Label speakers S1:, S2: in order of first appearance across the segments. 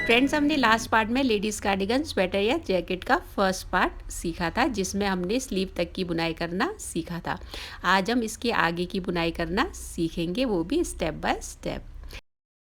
S1: Friends, हमने last part में ladies cardigan, sweater या जैकेट का फर्स्ट पार्ट सीखा था, जिसमें हमने स्लीव तक की बुनाई करना सीखा था। आज हम इसके आगे की बुनाई करना सीखेंगे, वो भी step by step.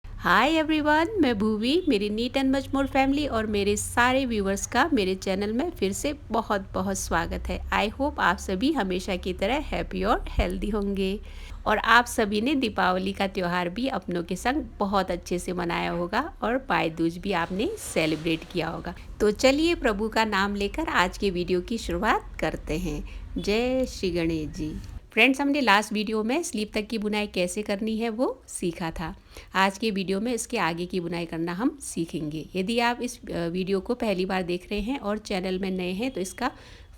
S1: Hi everyone, मैं भूवी, मेरी neat and much more family और मेरे सारे व्यूवर्स का मेरे चैनल में फिर से बहुत बहुत स्वागत है। आई होप आप सभी हमेशा की तरह हैप्पी और हेल्दी होंगे और आप सभी ने दीपावली का त्यौहार भी अपनों के संग बहुत अच्छे से मनाया होगा और भाई दूज भी आपने सेलिब्रेट किया होगा। तो चलिए प्रभु का नाम लेकर आज के वीडियो की शुरुआत करते हैं। जय श्री गणेश जी। फ्रेंड्स, हमने लास्ट वीडियो में स्लीव तक की बुनाई कैसे करनी है वो सीखा था। आज के वीडियो में इसके आगे की बुनाई करना हम सीखेंगे। यदि आप इस वीडियो को पहली बार देख रहे हैं और चैनल में नए हैं तो इसका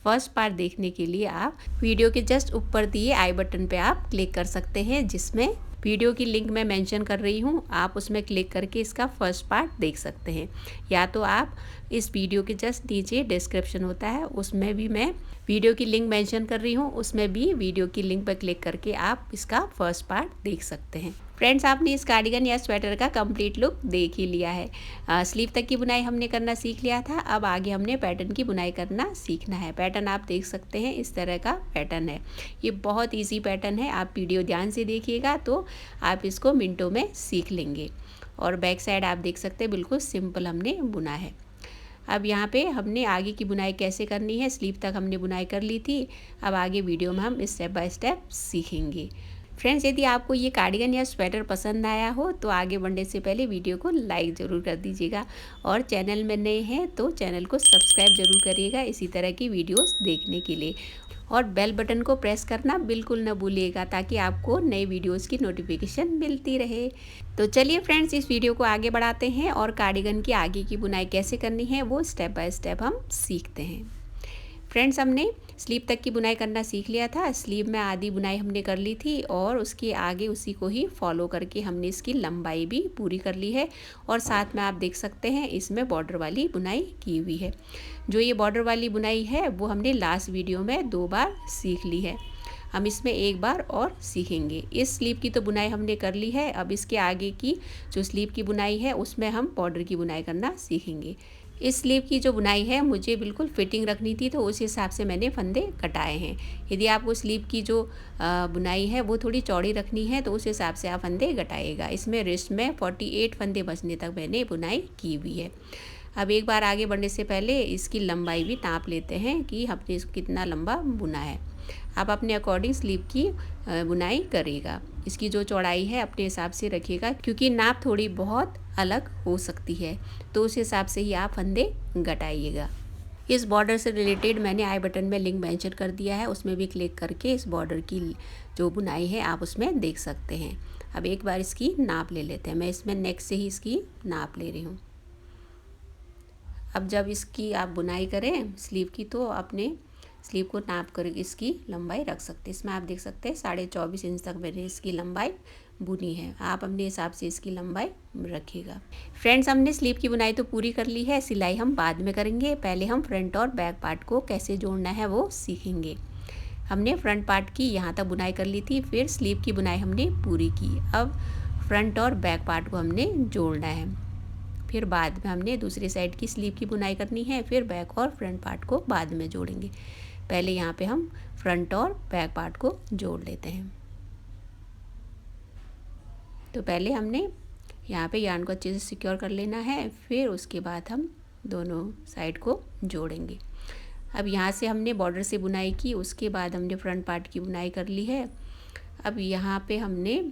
S1: फर्स्ट पार्ट देखने के लिए आप वीडियो के जस्ट ऊपर दिए आई बटन पे आप क्लिक कर सकते हैं, जिसमें वीडियो की लिंक मैं मेंशन कर रही हूँ। आप उसमें क्लिक करके इसका फर्स्ट पार्ट देख सकते हैं, या तो आप इस वीडियो के जस्ट नीचे डिस्क्रिप्शन होता है, उसमें भी मैं वीडियो की लिंक मेंशन कर रही हूँ, उसमें भी वीडियो की लिंक पर क्लिक करके आप इसका फर्स्ट पार्ट देख सकते हैं। फ्रेंड्स, आपने इस कार्डिगन या स्वेटर का कंप्लीट लुक देख ही लिया है। स्लीव तक की बुनाई हमने करना सीख लिया था। अब आगे हमने पैटर्न की बुनाई करना सीखना है। पैटर्न आप देख सकते हैं, इस तरह का पैटर्न है। ये बहुत इजी पैटर्न है, आप वीडियो ध्यान से देखिएगा तो आप इसको मिनटों में सीख लेंगे। और बैक साइड आप देख सकते हैं, बिल्कुल सिंपल हमने बुना है। अब यहाँ पे हमने आगे की बुनाई कैसे करनी है, स्लीव तक हमने बुनाई कर ली थी। अब आगे वीडियो में हम स्टेप बाय स्टेप सीखेंगे। फ्रेंड्स, यदि आपको ये कार्डिगन या स्वेटर पसंद आया हो तो आगे बढ़ने से पहले वीडियो को लाइक ज़रूर कर दीजिएगा और चैनल में नए हैं तो चैनल को सब्सक्राइब ज़रूर करिएगा इसी तरह की वीडियोस देखने के लिए। और बेल बटन को प्रेस करना बिल्कुल न भूलिएगा ताकि आपको नई वीडियोस की नोटिफिकेशन मिलती रहे। तो चलिए फ्रेंड्स, इस वीडियो को आगे बढ़ाते हैं और कार्डिगन की आगे की बुनाई कैसे करनी है वो स्टेप बाय स्टेप हम सीखते हैं। फ्रेंड्स, हमने स्लीव तक की बुनाई करना सीख लिया था। स्लीव में आधी बुनाई हमने कर ली थी और उसके आगे उसी को ही फॉलो करके हमने इसकी लंबाई भी पूरी कर ली है। और साथ में आप देख सकते हैं इसमें बॉर्डर वाली बुनाई की हुई है। जो ये बॉर्डर वाली बुनाई है वो हमने लास्ट वीडियो में 2 बार सीख ली है। हम इसमें एक बार और सीखेंगे। इस स्लीव की तो बुनाई हमने कर ली है। अब इसके आगे की जो स्लीव की बुनाई है उसमें हम बॉर्डर की बुनाई करना सीखेंगे। इस स्लीव की जो बुनाई है मुझे बिल्कुल फिटिंग रखनी थी, तो उस हिसाब से मैंने फंदे कटाए हैं। यदि आपको स्लीव की जो बुनाई है वो थोड़ी चौड़ी रखनी है तो उस हिसाब से आप फंदे घटाइएगा। इसमें रिस्ट में 48 फंदे बचने तक मैंने बुनाई की हुई है। अब एक बार आगे बढ़ने से पहले इसकी लंबाई भी नाप लेते हैं कि हमने इसको कितना लंबा बुना है। आप अपने अकॉर्डिंग स्लीव की बुनाई करिएगा। इसकी जो चौड़ाई है अपने हिसाब से रखिएगा, क्योंकि नाप थोड़ी बहुत अलग हो सकती है, तो उस हिसाब से ही आप फंदे घटाइएगा। इस बॉर्डर से रिलेटेड मैंने आई बटन में लिंक मेंशन कर दिया है, उसमें भी क्लिक करके इस बॉर्डर की जो बुनाई है आप उसमें देख सकते हैं। अब एक बार इसकी नाप ले लेते हैं। मैं इसमें नेक से ही इसकी नाप ले रही हूँ। अब जब इसकी आप बुनाई करें स्लीव की तो अपने स्लीव को नाप कर इसकी लंबाई रख सकते हैं। इसमें आप देख सकते हैं 24.5 इंच तक मैंने इसकी लंबाई बुनी है। आप अपने हिसाब से इसकी लंबाई रखिएगा। फ्रेंड्स, हमने स्लीव की बुनाई तो पूरी कर ली है, सिलाई हम बाद में करेंगे। पहले हम फ्रंट और बैक पार्ट को कैसे जोड़ना है वो सीखेंगे। हमने फ्रंट पार्ट की यहाँ तक बुनाई कर ली थी, फिर स्लीव की बुनाई हमने पूरी की। अब फ्रंट और बैक पार्ट को हमने जोड़ना है। फिर बाद में हमने दूसरी साइड की स्लीव की बुनाई करनी है, फिर बैक और फ्रंट पार्ट को बाद में जोड़ेंगे। पहले यहाँ पे हम फ्रंट और बैक पार्ट को जोड़ लेते हैं। तो पहले हमने यहाँ पे यार्न को अच्छे से सिक्योर कर लेना है, फिर उसके बाद हम दोनों साइड को जोड़ेंगे। अब यहाँ से हमने बॉर्डर से बुनाई की, उसके बाद हमने फ्रंट पार्ट की बुनाई कर ली है। अब यहाँ पे हमने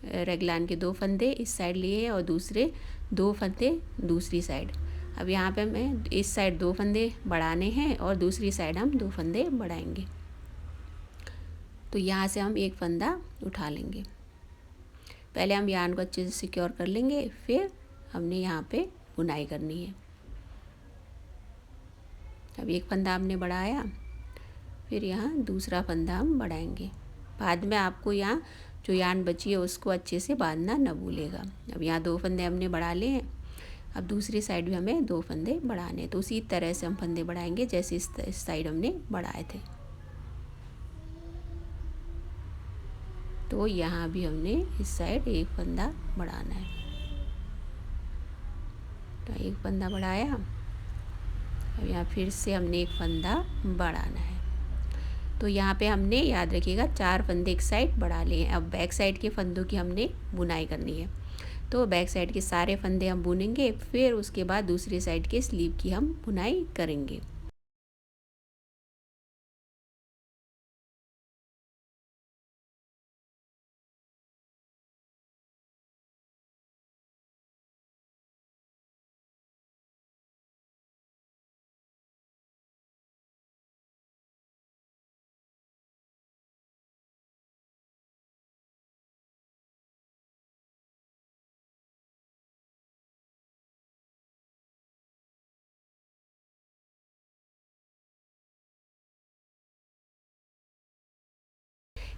S1: रेगलान के 2 फंदे इस साइड लिए हैं और दूसरे 2 फंदे दूसरी साइड। अब यहाँ पे हमें इस साइड 2 फंदे बढ़ाने हैं और दूसरी साइड हम 2 फंदे बढ़ाएंगे। तो यहाँ से हम एक फंदा उठा लेंगे। पहले हम यार्न को अच्छे से सिक्योर कर लेंगे, फिर हमने यहाँ पे बुनाई करनी है। अब एक फंदा हमने बढ़ाया, फिर यहाँ दूसरा फंदा हम बढ़ाएंगे। बाद में आपको यहाँ जो यार्न बची है उसको अच्छे से बांधना न भूलेगा। अब यहाँ 2 फंदे हमने बढ़ा लिए हैं। अब दूसरी साइड भी हमें 2 फंदे बढ़ाने, तो उसी तरह से हम फंदे बढ़ाएंगे जैसे इस साइड हमने बढ़ाए थे। तो यहाँ भी हमने इस साइड एक फंदा बढ़ाना है। तो एक फंदा बढ़ाया, अब यहाँ फिर से हमने एक फंदा बढ़ाना है। तो यहाँ पे हमने याद रखिएगा 4 फंदे एक साइड बढ़ा लिए हैं। अब बैक साइड के फंदों की हमने बुनाई करनी है। तो बैक साइड के सारे फंदे हम बुनेंगे, फिर उसके बाद दूसरी साइड के स्लीव की हम बुनाई करेंगे।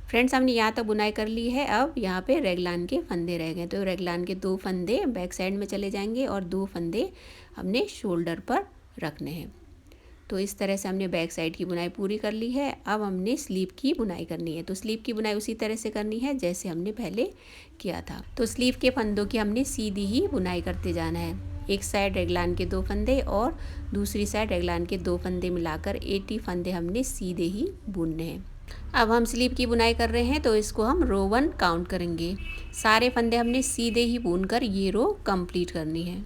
S1: फ्रेंड्स, हमने यहाँ तक बुनाई कर ली है। अब यहाँ पे रेगलान के फंदे रह गए, तो रेगलान के 2 फंदे बैक साइड में चले जाएंगे और 2 फंदे हमने शोल्डर पर रखने हैं। तो इस तरह से हमने बैक साइड की बुनाई पूरी कर ली है। अब हमने स्लीव की बुनाई करनी है। तो स्लीव की बुनाई उसी तरह से करनी है जैसे हमने पहले किया था। तो स्लीव के फंदों की हमने सीधी ही बुनाई करते जाना है। एक साइड रेगलान के 2 फंदे और दूसरी साइड रेगलान के 2 फंदे मिलाकर 80 फंदे हमने सीधे ही बुनने हैं। अब हम स्लीव की बुनाई कर रहे हैं, तो इसको हम रो 1 काउंट करेंगे। सारे फंदे हमने सीधे ही बुनकर ये रो कंप्लीट करनी है।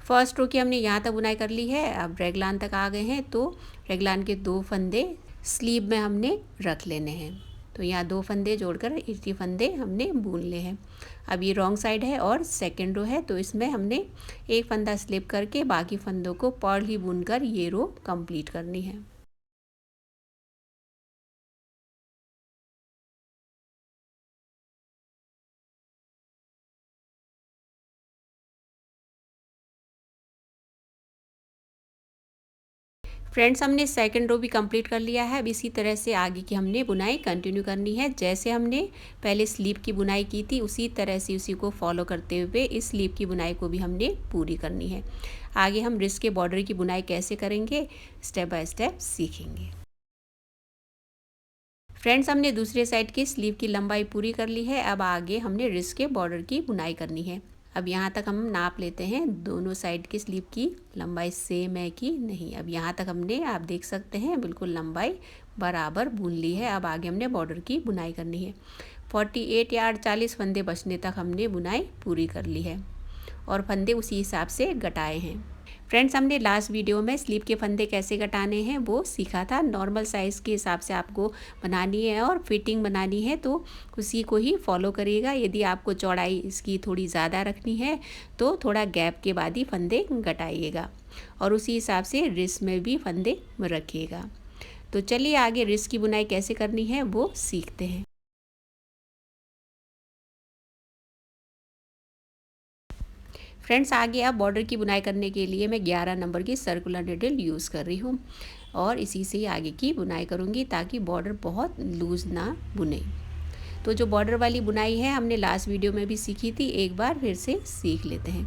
S1: फर्स्ट रो की हमने यहाँ तक बुनाई कर ली है। अब रेगलान तक आ गए हैं, तो रेगलान के 2 फंदे स्लीव में हमने रख लेने हैं। तो यहाँ 2 फंदे जोड़कर 80 फंदे हमने बुन ले हैं। अब ये रॉन्ग साइड है और सेकेंड रो है, तो इसमें हमने एक फंदा स्लिप करके बाकी फंदों को पर्ल ही बुनकर ये रो कंप्लीट करनी है। फ्रेंड्स, हमने सेकंड रो भी कंप्लीट कर लिया है। अब इसी तरह से आगे की हमने बुनाई कंटिन्यू करनी है। जैसे हमने पहले स्लीव की बुनाई की थी उसी तरह से उसी को फॉलो करते हुए इस स्लीव की बुनाई को भी हमने पूरी करनी है। आगे हम रिस्ट के बॉर्डर की बुनाई कैसे करेंगे स्टेप बाय स्टेप सीखेंगे। फ्रेंड्स, हमने दूसरे साइड की स्लीव की लंबाई पूरी कर ली है। अब आगे हमने रिस्ट के बॉर्डर की बुनाई करनी है। अब यहाँ तक हम नाप लेते हैं। दोनों साइड की स्लीव की लंबाई सेम है कि नहीं। अब यहाँ तक हमने, आप देख सकते हैं, बिल्कुल लंबाई बराबर बुन ली है। अब आगे हमने बॉर्डर की बुनाई करनी है। 48 या 40 फंदे बचने तक हमने बुनाई पूरी कर ली है और फंदे उसी हिसाब से घटाए हैं। फ्रेंड्स, हमने लास्ट वीडियो में स्लीव के फंदे कैसे घटाने हैं वो सीखा था। नॉर्मल साइज़ के हिसाब से आपको बनानी है और फिटिंग बनानी है, तो उसी को ही फॉलो करिएगा। यदि आपको चौड़ाई इसकी थोड़ी ज़्यादा रखनी है तो थोड़ा गैप के बाद ही फंदे घटाइएगा और उसी हिसाब से रिस्ट में भी फंदे रखिएगा। तो चलिए आगे रिस्ट की बुनाई कैसे करनी है वो सीखते हैं। फ्रेंड्स, आगे अब बॉर्डर की बुनाई करने के लिए मैं 11 नंबर की सर्कुलर नीडल यूज़ कर रही हूँ और इसी से ही आगे की बुनाई करूँगी ताकि बॉर्डर बहुत लूज़ ना बुने। तो जो बॉर्डर वाली बुनाई है हमने लास्ट वीडियो में भी सीखी थी, एक बार फिर से सीख लेते हैं।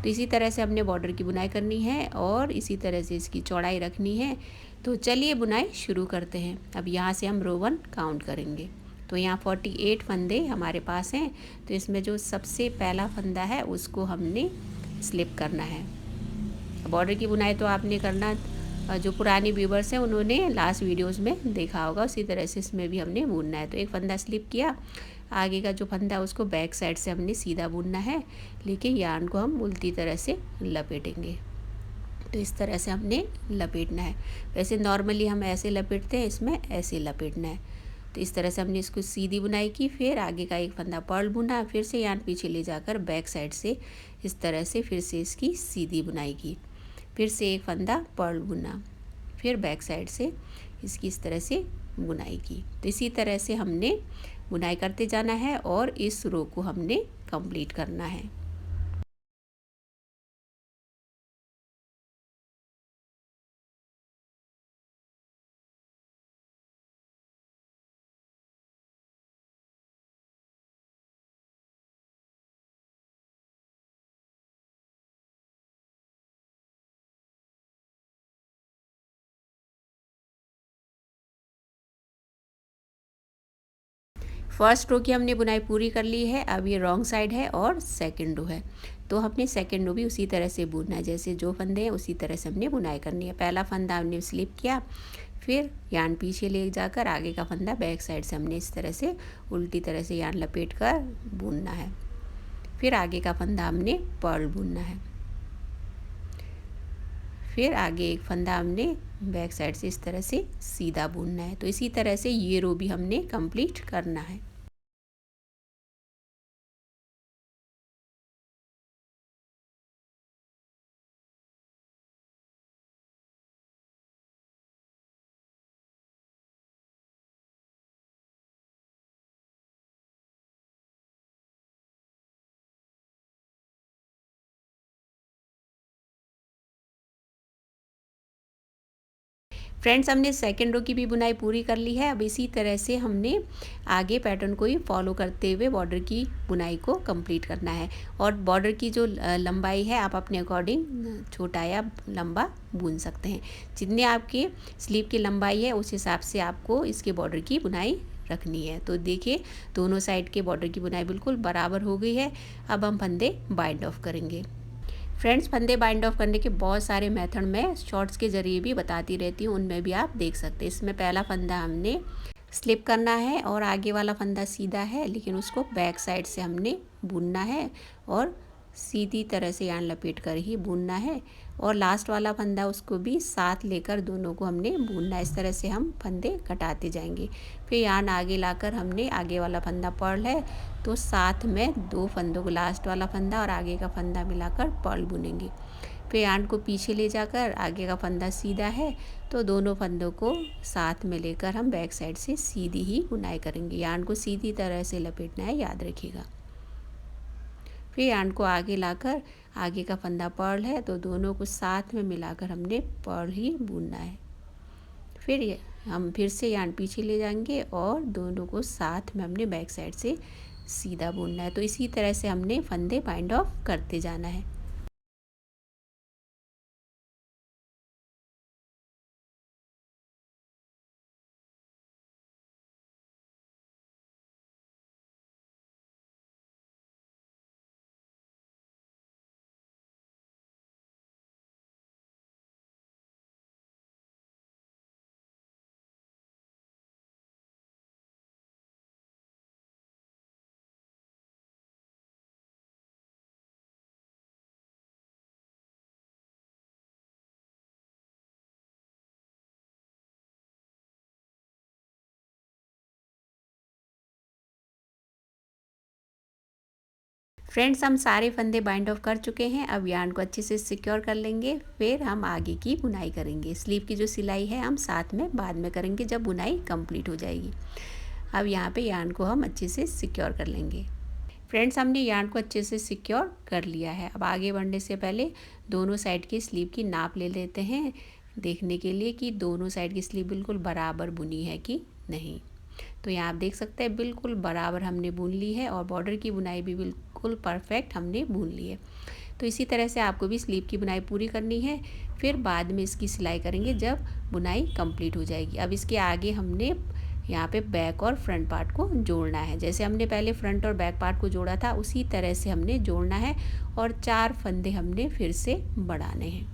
S1: तो इसी तरह से हमने बॉर्डर की बुनाई करनी है और इसी तरह से इसकी चौड़ाई रखनी है। तो चलिए बुनाई शुरू करते हैं। अब यहाँ से हम रो 1 काउंट करेंगे। तो यहाँ 48 फंदे हमारे पास हैं, तो इसमें जो सबसे पहला फंदा है उसको हमने स्लिप करना है। बॉर्डर की बुनाई तो आपने करना, जो पुराने व्यूवर्स हैं उन्होंने लास्ट वीडियोस में देखा होगा, उसी तरह से इसमें भी हमने बुनना है। तो एक फंदा स्लिप किया, आगे का जो फंदा है उसको बैक साइड से हमने सीधा बुनना है, लेकिन यार्न को हम उल्टी तरह से लपेटेंगे। तो इस तरह से हमने लपेटना है। वैसे नॉर्मली हम ऐसे लपेटते हैं, इसमें ऐसे लपेटना है। तो इस तरह से हमने इसको सीधी बुनाई की, फिर आगे का एक फंदा पर्ल बुना, फिर से यार्न पीछे ले जाकर बैक साइड से इस तरह से फिर से इसकी सीधी बुनाई की, फिर से एक फंदा पर्ल बुना, फिर बैक साइड से इसकी इस तरह से बुनाई की। तो इसी तरह से हमने बुनाई करते जाना है और इस रो को हमने कंप्लीट करना है। फर्स्ट रो की हमने बुनाई पूरी कर ली है। अब ये रॉन्ग साइड है और सेकंड रो है, तो हमने सेकंड रो भी उसी तरह से बुनना है, जैसे जो फंदे हैं उसी तरह से हमने बुनाई करनी है। पहला फंदा हमने स्लिप किया, फिर यान पीछे ले जाकर आगे का फंदा बैक साइड से हमने इस तरह से उल्टी तरह से यान लपेट कर बुनना है। फिर आगे का फंदा हमने पर्ल बुनना है, फिर आगे एक फंदा हमने बैक साइड से इस तरह से सीधा बुनना है। तो इसी तरह से ये रो भी हमने कंप्लीट करना है। फ्रेंड्स, हमने सेकंड रो की भी बुनाई पूरी कर ली है। अब इसी तरह से हमने आगे पैटर्न को ही फॉलो करते हुए बॉर्डर की बुनाई को कंप्लीट करना है। और बॉर्डर की जो लंबाई है आप अपने अकॉर्डिंग छोटा या लंबा बुन सकते हैं। जितने आपके स्लीव की लंबाई है उस हिसाब से आपको इसके बॉर्डर की बुनाई रखनी है। तो देखिए दोनों साइड के बॉर्डर की बुनाई बिल्कुल बराबर हो गई है। अब हम फंदे बाइंड ऑफ करेंगे। फ्रेंड्स, फंदे बाइंड ऑफ करने के बहुत सारे मेथड मैं शॉर्ट्स के ज़रिए भी बताती रहती हूँ, उनमें भी आप देख सकते हैं। इसमें पहला फंदा हमने स्लिप करना है और आगे वाला फंदा सीधा है, लेकिन उसको बैक साइड से हमने बुनना है और सीधी तरह से यान लपेट कर ही बुनना है। और लास्ट वाला फंदा उसको भी साथ लेकर दोनों को हमने बुनना है। इस तरह से हम फंदे कटाते जाएंगे। फिर यान आगे लाकर हमने आगे वाला फंदा पर्ल है तो साथ में दो फंदों को, लास्ट वाला फंदा और आगे का फंदा मिलाकर पर्ल बुनेंगे। फिर यान को पीछे ले जाकर आगे का फंदा सीधा है तो दोनों फंदों को साथ में लेकर हम बैक साइड से सीधी ही बुनाई करेंगे। यान को सीधी तरह से लपेटना है, याद रखिएगा। फिर यान को आगे लाकर आगे का फंदा पर्ल है तो दोनों को साथ में मिलाकर हमने पर्ल ही बुनना है। फिर हम फिर से यान पीछे ले जाएंगे और दोनों को साथ में हमने बैक साइड से सीधा बुनना है। तो इसी तरह से हमने फंदे बाइंड ऑफ करते जाना है। फ्रेंड्स, हम सारे फंदे बाइंड ऑफ कर चुके हैं। अब यान को अच्छे से सिक्योर कर लेंगे, फिर हम आगे की बुनाई करेंगे। स्लीव की जो सिलाई है हम साथ में बाद में करेंगे जब बुनाई कंप्लीट हो जाएगी। अब यहाँ पे यान को हम अच्छे से सिक्योर कर लेंगे। फ्रेंड्स, हमने यान को अच्छे से सिक्योर कर लिया है। अब आगे बढ़ने से पहले दोनों साइड की स्लीव की नाप ले लेते हैं, देखने के लिए कि दोनों साइड की स्लीव बिल्कुल बराबर बुनी है कि नहीं। तो यहाँ आप देख सकते हैं बिल्कुल बराबर हमने बुन ली है और बॉर्डर की बुनाई भी बिल्कुल परफेक्ट हमने बुन ली है। तो इसी तरह से आपको भी स्लीव की बुनाई पूरी करनी है, फिर बाद में इसकी सिलाई करेंगे जब बुनाई कंप्लीट हो जाएगी। अब इसके आगे हमने यहाँ पे बैक और फ्रंट पार्ट को जोड़ना है। जैसे हमने पहले फ्रंट और बैक पार्ट को जोड़ा था उसी तरह से हमने जोड़ना है और 4 फंदे हमने फिर से बढ़ाने हैं।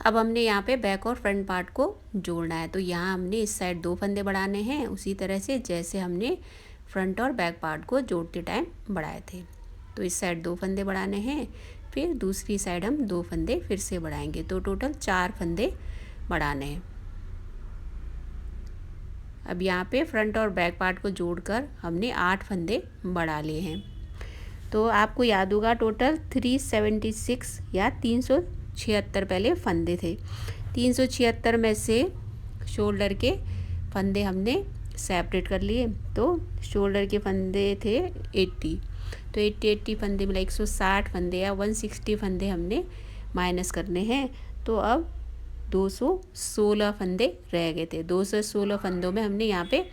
S1: अब हमने यहाँ पे बैक और फ्रंट पार्ट को जोड़ना है। तो यहाँ हमने इस साइड 2 फंदे बढ़ाने हैं उसी तरह से जैसे हमने फ्रंट और बैक पार्ट को जोड़ते टाइम बढ़ाए थे। तो इस साइड 2 फंदे बढ़ाने हैं, फिर दूसरी साइड हम 2 फंदे फिर से बढ़ाएंगे। तो टोटल 4 फंदे बढ़ाने हैं। अब यहाँ पे फ्रंट और बैक पार्ट को जोड़कर हमने 8 फंदे बढ़ा लिए हैं। तो आपको याद होगा टोटल 376 या 376 पहले फंदे थे। 376 में से शोल्डर के फंदे हमने सेपरेट कर लिए। तो शोल्डर के फंदे थे 80, तो 80 फंदे मिला 160 फंदे या 160 फंदे हमने माइनस करने हैं। तो अब 216 फंदे रह गए थे। 216 फंदों में हमने यहाँ पे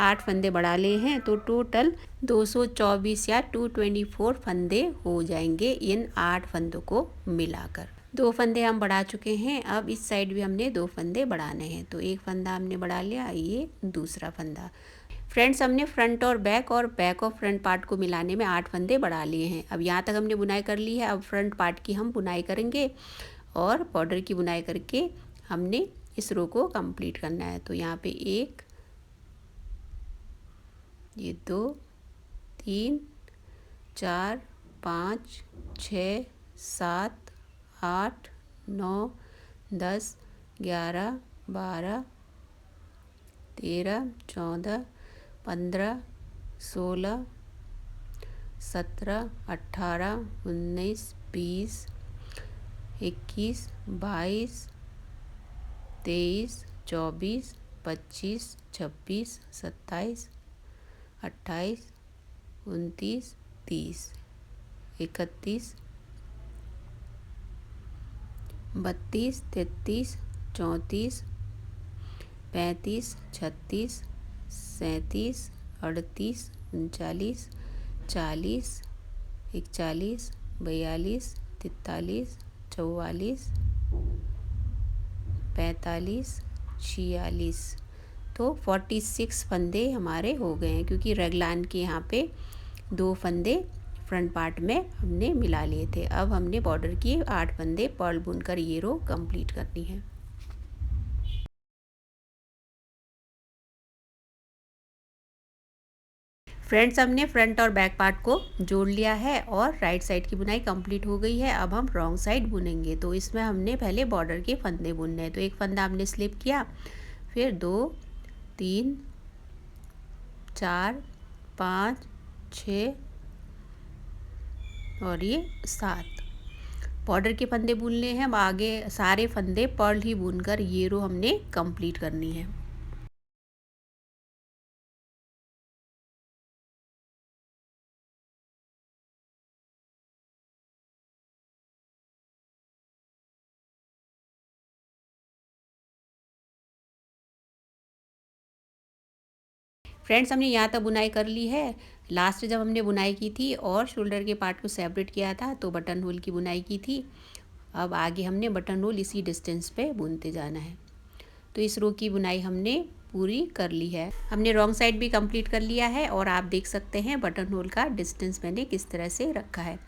S1: 8 फंदे बढ़ा लिए हैं। तो टोटल 224 या 224 फंदे हो जाएंगे इन 8 फंदों को मिलाकर। 2 फंदे हम बढ़ा चुके हैं। अब इस साइड भी हमने 2 फंदे बढ़ाने हैं। तो एक फंदा हमने बढ़ा लिया, ये दूसरा फंदा। फ्रेंड्स, हमने फ्रंट और बैक और फ्रंट पार्ट को मिलाने में 8 फंदे बढ़ा लिए हैं। अब यहाँ तक हमने बुनाई कर ली है। अब फ्रंट पार्ट की हम बुनाई करेंगे और बॉर्डर की बुनाई करके हमने इस रो को कंप्लीट करना है। तो यहाँ पे 1, ये 2, 3, 4, 5, 6, 7, 8, 9, 10, 11, 12, 13, 14, 15, 16, 17, 18, 19, 20, 21, 22, 23, 24, 25, 26, 27, 28, 29, 30, 31, 32, 33, 34, 35, 36, 37, 38, 39, 40, 41, 42, 43, 44, 45, 46। तो 46 फंदे हमारे हो गए हैं, क्योंकि रेगलान के यहाँ पे 2 फंदे फ्रंट पार्ट में हमने मिला लिए थे। अब हमने बॉर्डर की 8 फंदे पर्ल बुनकर ये रो कंप्लीट करनी है। फ्रेंड्स, हमने फ्रंट और बैक पार्ट को जोड़ लिया है और राइट साइड की बुनाई कंप्लीट हो गई है। अब हम रॉन्ग साइड बुनेंगे। तो इसमें हमने पहले बॉर्डर के फंदे बुनने हैं। तो एक फंदा हमने स्लिप किया, फिर 2, 3, 4, 5, 6 और ये 7 बॉर्डर के फंदे बुनने हैं। अब आगे सारे फंदे पर्ल ही बुनकर ये रो हमने कंप्लीट करनी है। फ्रेंड्स, हमने यहाँ तक बुनाई कर ली है। लास्ट जब हमने बुनाई की थी और शोल्डर के पार्ट को सेपरेट किया था तो बटन होल की बुनाई की थी। अब आगे हमने बटन होल इसी डिस्टेंस पे बुनते जाना है। तो इस रो की बुनाई हमने पूरी कर ली है। हमने रॉन्ग साइड भी कंप्लीट कर लिया है और आप देख सकते हैं बटन होल का डिस्टेंस मैंने किस तरह से रखा है।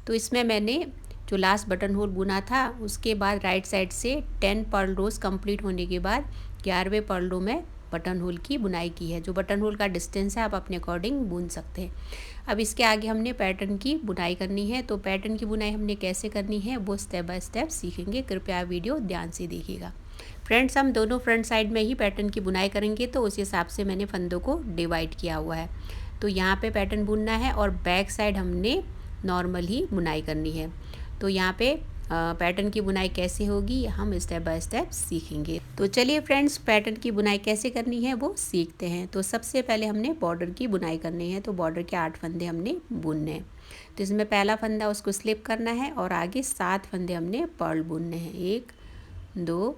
S1: तो इसमें मैंने जो लास्ट बटन होल बुना था उसके बाद राइट साइड से 10 पर्ल रोज कंप्लीट होने के बाद 11वें पर्ल रो में बटन होल की बुनाई की है। जो बटन होल का डिस्टेंस है आप अपने अकॉर्डिंग बुन सकते हैं। अब इसके आगे हमने पैटर्न की बुनाई करनी है। तो पैटर्न की बुनाई हमने कैसे करनी है वो स्टेप बाय स्टेप सीखेंगे। कृपया वीडियो ध्यान से देखिएगा। फ्रेंड्स, हम दोनों फ्रंट साइड में ही पैटर्न की बुनाई करेंगे तो उस हिसाब से मैंने फंदों को डिवाइड किया हुआ है। तो यहाँ पे पैटर्न बुनना है और बैक साइड हमने नॉर्मल ही बुनाई करनी है। तो यहाँ पे पैटर्न की बुनाई कैसे होगी हम स्टेप बाय स्टेप सीखेंगे। तो चलिए फ्रेंड्स, पैटर्न की बुनाई कैसे करनी है वो सीखते हैं। तो सबसे पहले हमने बॉर्डर की बुनाई करनी है। तो बॉर्डर के 8 फंदे हमने बुनने हैं। तो इसमें पहला फंदा उसको स्लिप करना है और आगे 7 फंदे हमने पर्ल बुनने हैं। 1, 2,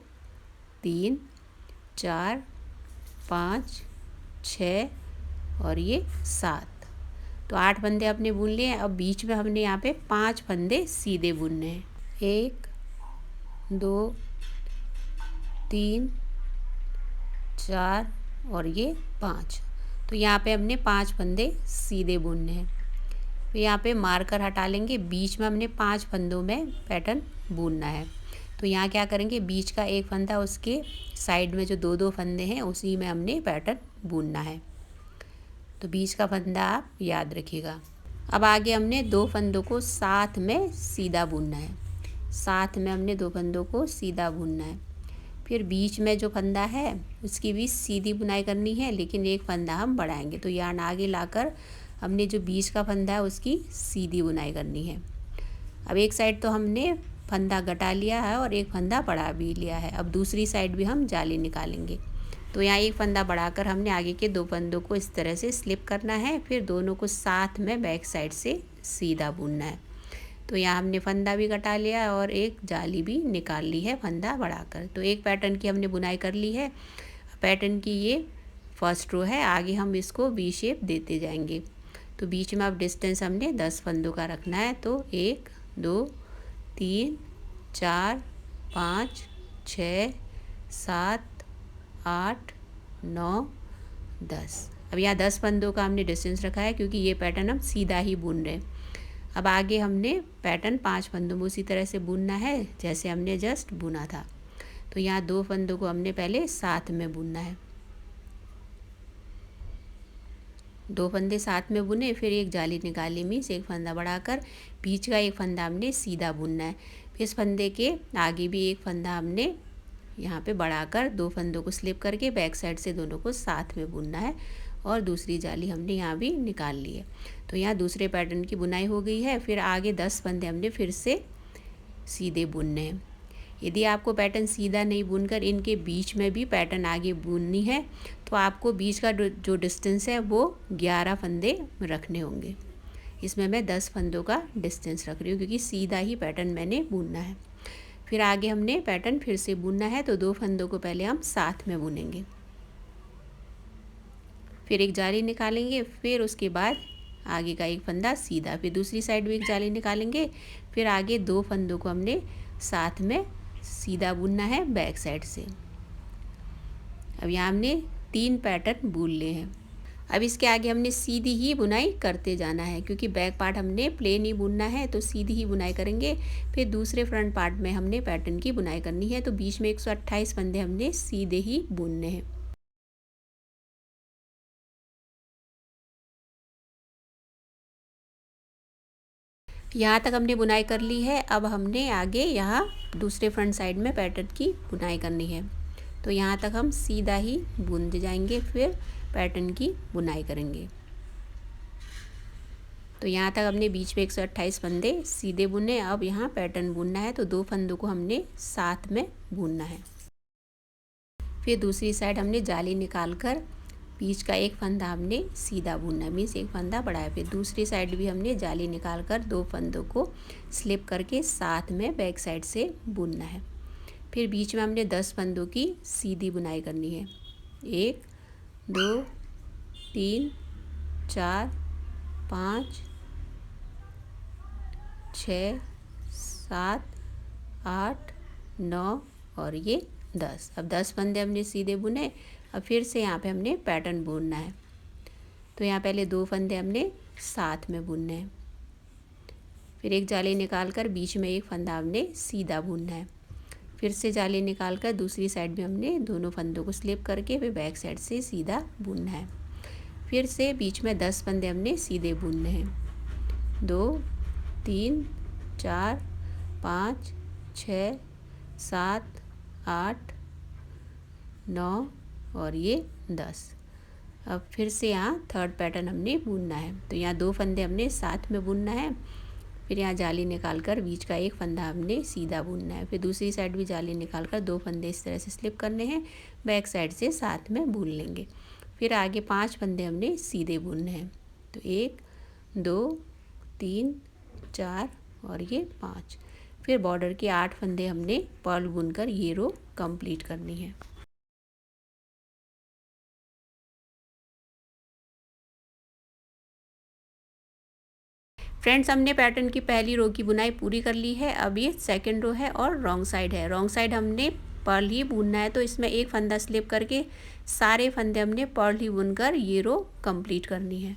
S1: 3, 4, 5, 6 और ये 7। तो 8 फंदे अपने बुन लिए हैं। अब बीच में हमने यहाँ पे 5 फंदे सीधे बुनने हैं। 1, 2, 3, 4 और ये 5। तो यहाँ पे हमने 5 फंदे सीधे बुनने हैं। तो यहाँ पे मार्कर हटा लेंगे। बीच में हमने 5 फंदों में पैटर्न बुनना है। तो यहाँ क्या करेंगे, बीच का एक फंदा उसके साइड में जो 2-2 फंदे हैं उसी में हमने पैटर्न बुनना है। तो बीच का फंदा आप याद रखिएगा। अब आगे हमने 2 फंदों को साथ में सीधा बुनना है। साथ में हमने 2 फंदों को सीधा बुनना है। फिर बीच में जो फंदा है उसकी भी सीधी बुनाई करनी है, लेकिन एक फंदा हम बढ़ाएंगे। तो यार्न आगे लाकर हमने जो बीच का फंदा है उसकी सीधी बुनाई करनी है। अब एक साइड तो हमने फंदा घटा लिया है और एक फंदा बढ़ा भी लिया है। अब दूसरी साइड भी हम जाली निकालेंगे। तो यहाँ एक फंदा बढ़ाकर हमने आगे के 2 फंदों को इस तरह से स्लिप करना है। फिर दोनों को साथ में बैक साइड से सीधा बुनना है। तो यहाँ हमने फंदा भी घटा लिया है और एक जाली भी निकाल ली है फंदा बढ़ाकर। तो एक पैटर्न की हमने बुनाई कर ली है। पैटर्न की ये फर्स्ट रो है। आगे हम इसको वी शेप देते जाएंगे। तो बीच में अब डिस्टेंस हमने 10 फंदों का रखना है। तो 1, 2, 3, 4 5 6 7 8 9 10। अब यहाँ 10 फंदों का हमने डिस्टेंस रखा है क्योंकि ये पैटर्न हम सीधा ही बुन रहे हैं। अब आगे हमने पैटर्न 5 फंदों में उसी तरह से बुनना है जैसे हमने जस्ट बुना था। तो यहाँ 2 फंदों को हमने पहले साथ में बुनना है। 2 फंदे साथ में बुने, फिर एक जाली निकाली, मीन्स एक फंदा बढ़ाकर बीच का एक फंदा हमने सीधा बुनना है। फिर इस फंदे के आगे भी एक फंदा हमने यहाँ पे बढ़ाकर 2 फंदों को स्लिप करके बैक साइड से दोनों को साथ में बुनना है और दूसरी जाली हमने यहाँ भी निकाल ली है। तो यहाँ दूसरे पैटर्न की बुनाई हो गई है। फिर आगे 10 फंदे हमने फिर से सीधे बुनने हैं। यदि आपको पैटर्न सीधा नहीं बुनकर इनके बीच में भी पैटर्न आगे बुननी है तो आपको बीच का जो डिस्टेंस है वो 11 फंदे रखने होंगे। इसमें मैं 10 फंदों का डिस्टेंस रख रही हूँ क्योंकि सीधा ही पैटर्न मैंने बुनना है। फिर आगे हमने पैटर्न फिर से बुनना है, तो 2 फंदों को पहले हम साथ में बुनेंगे, फिर एक जाली निकालेंगे, फिर उसके बाद आगे का एक फंदा सीधा, फिर दूसरी साइड भी एक जाली निकालेंगे, फिर आगे 2 फंदों को हमने साथ में सीधा बुनना है बैक साइड से। अब यहाँ हमने 3 पैटर्न बुन लिए हैं। अब इसके आगे हमने सीधी ही बुनाई करते जाना है क्योंकि बैक पार्ट हमने प्लेन ही बुनना है, तो सीधी ही बुनाई करेंगे। फिर दूसरे फ्रंट पार्ट में हमने पैटर्न की बुनाई करनी है, तो बीच में 128 फंदे हमने सीधे ही बुनने हैं। यहाँ तक हमने बुनाई कर ली है। अब हमने आगे यहाँ दूसरे फ्रंट साइड में पैटर्न की बुनाई करनी है, तो यहाँ तक हम सीधा ही बुनते जाएंगे, फिर पैटर्न की बुनाई करेंगे। तो यहाँ तक हमने बीच में 128 फंदे सीधे बुने। अब यहाँ पैटर्न बुनना है, तो 2 फंदों को हमने साथ में बुनना है। फिर दूसरी साइड हमने जाली निकाल कर बीच का एक फंदा हमने सीधा बुनना है, मीन्स एक फंदा बढ़ाया। फिर दूसरी साइड भी हमने जाली निकाल कर 2 फंदों को स्लिप करके साथ में बैक साइड से बुनना है। फिर बीच में हमने 10 फंदों की सीधी बुनाई करनी है। 1 2 3 4 5 6 7 8 9 और ये 10। अब 10 फंदे हमने सीधे बुने। अब फिर से यहाँ पे हमने पैटर्न बुनना है, तो यहाँ पहले 2 फंदे हमने साथ में बुनने हैं, फिर एक जाली निकाल कर बीच में एक फंदा हमने सीधा बुनना है। फिर से जाली निकाल कर दूसरी साइड में हमने दोनों फंदों को स्लिप करके फिर बैक साइड से सीधा बुनना है। फिर से बीच में 10 फंदे हमने सीधे बुनने हैं। 2 3 4 5 6 7 8 9 और ये 10। अब फिर से यहाँ थर्ड पैटर्न हमने बुनना है, तो यहाँ 2 फंदे हमने साथ में बुनना है, फिर यहाँ जाली निकाल कर बीच का एक फंदा हमने सीधा बुनना है। फिर दूसरी साइड भी जाली निकाल कर 2 फंदे इस तरह से स्लिप करने हैं, बैक साइड से साथ में बुन लेंगे। फिर आगे 5 फंदे हमने सीधे बुनने हैं, तो 1 2 3 4 और ये 5। फिर बॉर्डर के 8 फंदे हमने पर्ल बुनकर ये रो कंप्लीट करनी है। फ्रेंड्स, हमने पैटर्न की पहली रो की बुनाई पूरी कर ली है। अब ये सेकंड रो है और रॉन्ग साइड है। रॉन्ग साइड हमने पर्ल ही बुनना है, तो इसमें एक फंदा स्लिप करके सारे फंदे हमने पर्ल ही बुनकर ये रो कंप्लीट करनी है।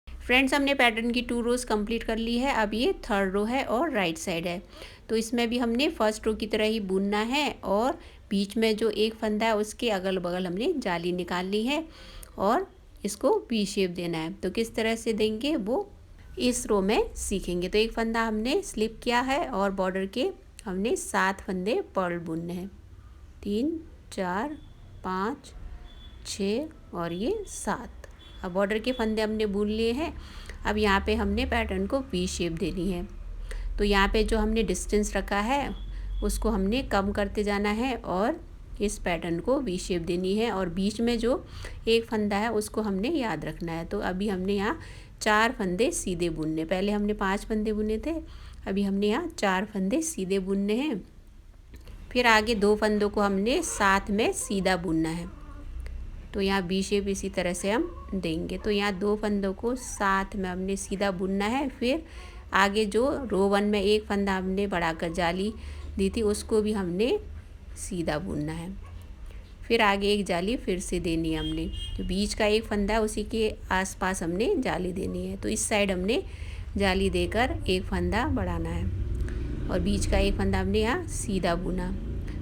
S1: फ्रेंड्स, हमने पैटर्न की 2 रोज़ कंप्लीट कर ली है। अब ये थर्ड रो है और राइट साइड है, तो इसमें भी हमने फर्स्ट रो की तरह ही बुनना है और बीच में जो एक फंदा है उसके अगल बगल हमने जाली निकाल ली है और इसको वी शेप देना है। तो किस तरह से देंगे वो इस रो में सीखेंगे। तो एक फंदा हमने स्लिप किया है और बॉर्डर के हमने 7 फंदे पर्ल बुनने हैं, 3 4 5 6 और ये 7। अब बॉर्डर के फंदे हमने बुन लिए हैं। अब यहाँ पे हमने पैटर्न को वी शेप देनी है, तो यहाँ पे जो हमने डिस्टेंस रखा है उसको हमने कम करते जाना है और इस पैटर्न को वी शेप देनी है और बीच में जो एक फंदा है उसको हमने याद रखना है। तो अभी हमने यहाँ 4 फंदे सीधे बुनने, पहले हमने 5 फंदे बुने थे, अभी हमने यहाँ 4 फंदे सीधे बुनने हैं। फिर आगे 2 फंदों को हमने साथ में सीधा बुनना है। तो यहाँ वी शेप इसी तरह से हम देंगे। तो यहाँ 2 फंदों को साथ में हमने सीधा बुनना है। फिर आगे जो रो 1 में एक फंदा हमने बढ़ाकर जाली दी थी उसको भी हमने सीधा बुनना है। फिर आगे एक जाली फिर से देनी है हमने, जो बीच का एक फंदा है उसी के आसपास हमने जाली देनी है। तो इस साइड हमने जाली देकर एक फंदा बढ़ाना है और बीच का एक फंदा हमने यहाँ सीधा बुना।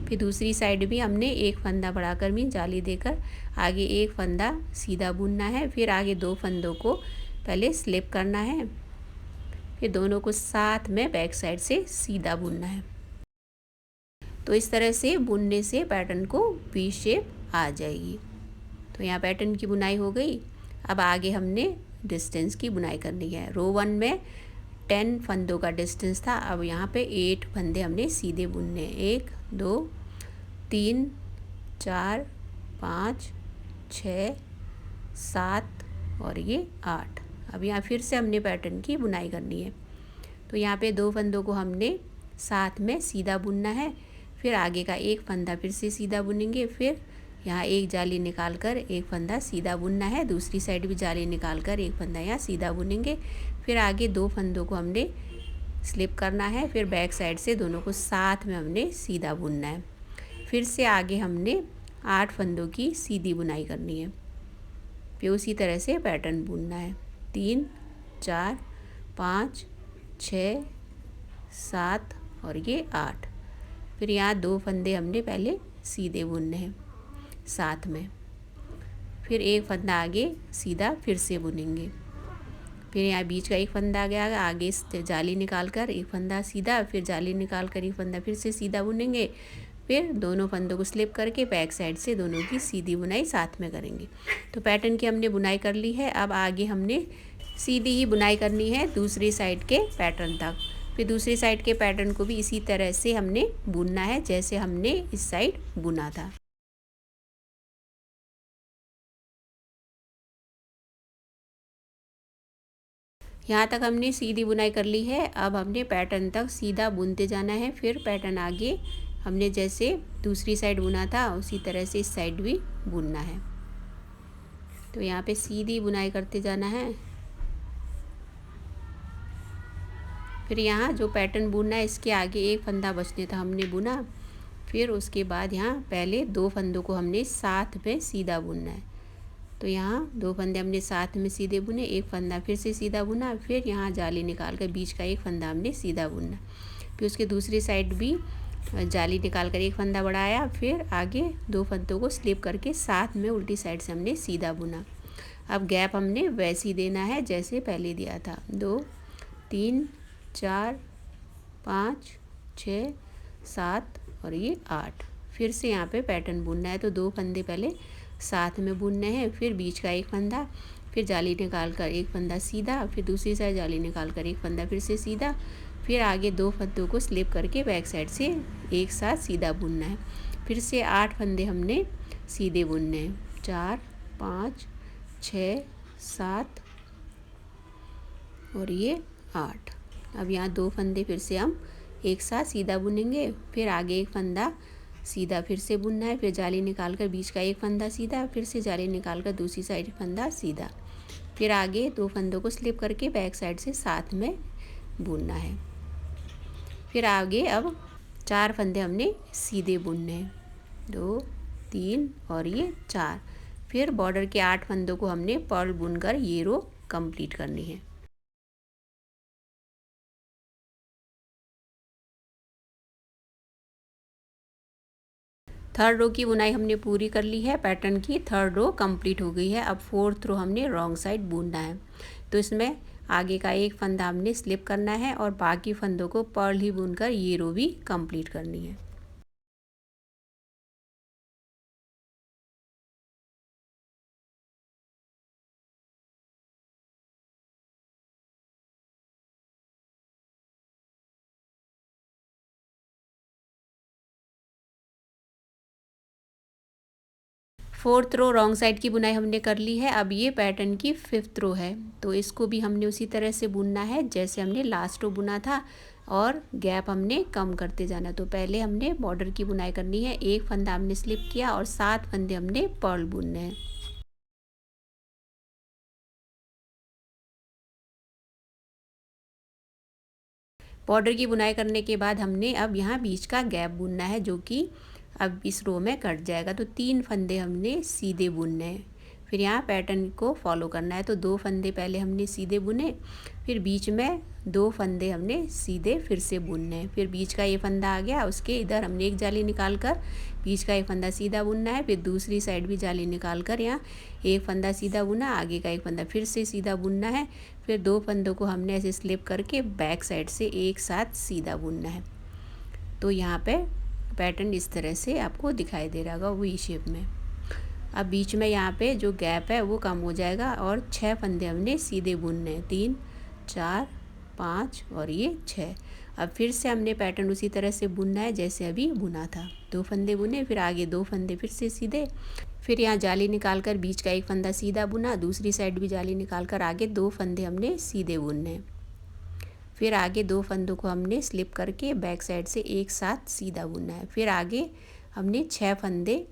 S1: फिर दूसरी साइड भी हमने एक फंदा बढ़ाकर भी जाली देकर आगे एक फंदा सीधा बुनना है। फिर आगे 2 फंदों को पहले स्लिप करना है, फिर दोनों को साथ में बैक साइड से सीधा बुनना है। तो इस तरह से बुनने से पैटर्न को वी शेप आ जाएगी। तो यहाँ पैटर्न की बुनाई हो गई। अब आगे हमने डिस्टेंस की बुनाई करनी है। रो 1 में 10 फंदों का डिस्टेंस था, अब यहाँ पे 8 फंदे हमने सीधे बुनने, 1 2 3 4 5 6 7 और ये 8। अब यहाँ फिर से हमने पैटर्न की बुनाई करनी है। तो यहाँ पे 2 फंदों को हमने साथ में सीधा बुनना है, फिर आगे का एक फंदा फिर से सीधा बुनेंगे, फिर यहाँ एक जाली निकाल कर एक फंदा सीधा बुनना है, दूसरी साइड भी जाली निकाल कर एक फंदा यहाँ सीधा बुनेंगे। फिर आगे 2 फंदों को हमने स्लिप करना है, फिर बैक साइड से दोनों को साथ में हमने सीधा बुनना है। फिर से आगे हमने 8 फंदों की सीधी बुनाई करनी है, फिर उसी तरह से पैटर्न बुनना है। 3 4 5 6 7 और ये 8। फिर यहाँ 2 फंदे हमने पहले सीधे बुनने हैं साथ में, फिर एक फंदा आगे सीधा फिर से बुनेंगे। फिर यहाँ बीच का एक फंदा आ गया, आगे जाली निकाल कर एक फंदा सीधा, फिर जाली निकाल कर एक फंदा फिर से सीधा बुनेंगे। फिर दोनों फंदों को स्लिप करके बैक साइड से दोनों की सीधी बुनाई साथ में करेंगे। तो पैटर्न की हमने बुनाई कर ली है। अब आगे हमने सीधी ही बुनाई करनी है दूसरी साइड के पैटर्न तक। फिर दूसरी साइड के पैटर्न को भी इसी तरह से हमने बुनना है जैसे हमने इस साइड बुना था। यहाँ तक हमने सीधी बुनाई कर ली है। अब हमने पैटर्न तक सीधा बुनते जाना है। फिर पैटर्न आगे हमने जैसे दूसरी साइड बुना था उसी तरह से इस साइड भी बुनना है। तो यहाँ पे सीधी बुनाई करते जाना है। फिर यहाँ जो पैटर्न बुनना है इसके आगे एक फंदा बचने था हमने बुना, फिर उसके बाद यहाँ पहले 2 फंदों को हमने साथ में सीधा बुनना है। तो यहाँ 2 फंदे हमने साथ में सीधे बुने, एक फंदा फिर से सीधा बुना, फिर यहाँ जाली निकाल कर बीच का एक फंदा हमने सीधा बुना। फिर उसके दूसरी साइड भी जाली निकाल कर एक फंदा बढ़ाया, फिर आगे 2 फंदों को स्लिप करके साथ में उल्टी साइड से हमने सीधा बुना। अब गैप हमने वैसे ही देना है जैसे पहले दिया था, 2 3 4 5 6 7 और ये 8। फिर से यहाँ पे पैटर्न बुनना है। तो 2 फंदे पहले साथ में बुनने हैं, फिर बीच का एक फंदा, फिर जाली निकाल कर एक फंदा सीधा, फिर दूसरी साइड जाली निकाल कर एक फंदा फिर से सीधा, फिर आगे 2 फंदों को स्लिप करके बैक साइड से एक साथ सीधा बुनना है। फिर से 8 फंदे हमने सीधे बुनने हैं, 4 5 6 7 और ये 8। अब यहाँ 2 फंदे फिर से हम एक साथ सीधा बुनेंगे, फिर आगे एक फंदा सीधा फिर से बुनना है, फिर जाली निकाल कर बीच का एक फंदा सीधा, फिर से जाली निकाल कर दूसरी साइड फंदा सीधा, फिर आगे 2 फंदों को स्लिप करके बैक साइड से साथ में बुनना है। फिर आगे अब 4 फंदे हमने सीधे बुनने हैं, 2 3 और ये 4। फिर बॉर्डर के 8 फंदों को हमने पर्ल बुनकर ये रो कंप्लीट करनी है। थर्ड रो की बुनाई हमने पूरी कर ली है। पैटर्न की थर्ड रो कंप्लीट हो गई है। अब फोर्थ रो हमने रॉन्ग साइड बुनना है। तो इसमें आगे का एक फंदा हमने स्लिप करना है और बाकी फंदों को पर्ल ही बुनकर ये रो भी कंप्लीट करनी है। 4th रो रॉन्ग साइड की बुनाई हमने कर ली है। अब ये पैटर्न की 5th रो है, तो इसको भी हमने उसी तरह से बुनना है जैसे हमने लास्ट रो बुना था, और गैप हमने कम करते जाना। तो पहले हमने बॉर्डर की बुनाई करनी है, एक फंदा हमने स्लिप किया और 7 फंदे हमने पर्ल बुनने हैं। बॉर्डर की बुनाई करने के बाद हमने अब यहाँ बीच का गैप बुनना है, जो कि अब इस रो में कट जाएगा। तो 3 फंदे हमने सीधे बुनने हैं। फिर यहाँ पैटर्न को फॉलो करना है, तो 2 फंदे पहले हमने सीधे बुने, फिर बीच में 2 फंदे हमने सीधे फिर से बुनने हैं। फिर बीच का ये फंदा आ गया, उसके इधर हमने एक जाली निकाल कर बीच का एक फंदा सीधा बुनना है। फिर दूसरी साइड भी जाली निकाल कर यहाँ एक फंदा सीधा बुना, आगे का एक फंदा फिर से सीधा बुनना है। फिर 2 फंदों को हमने ऐसे स्लिप करके बैक साइड से एक साथ सीधा बुनना है। तो यहाँ पे पैटर्न इस तरह से आपको दिखाई दे रहा होगा वी शेप में। अब बीच में यहाँ पे जो गैप है वो कम हो जाएगा, और 6 फंदे हमने सीधे बुनने हैं, 3 4 5 और ये 6। अब फिर से हमने पैटर्न उसी तरह से बुनना है जैसे अभी बुना था। 2 फंदे बुने, फिर आगे 2 फंदे फिर से सीधे, फिर यहाँ जाली निकाल कर बीच का एक फंदा सीधा बुना, दूसरी साइड भी जाली निकाल कर आगे 2 फंदे हमने सीधे बुनने। फिर आगे 2 फंदों को हमने स्लिप करके बैक साइड से एक साथ सीधा बुनना है। फिर आगे हमने 6 फंदे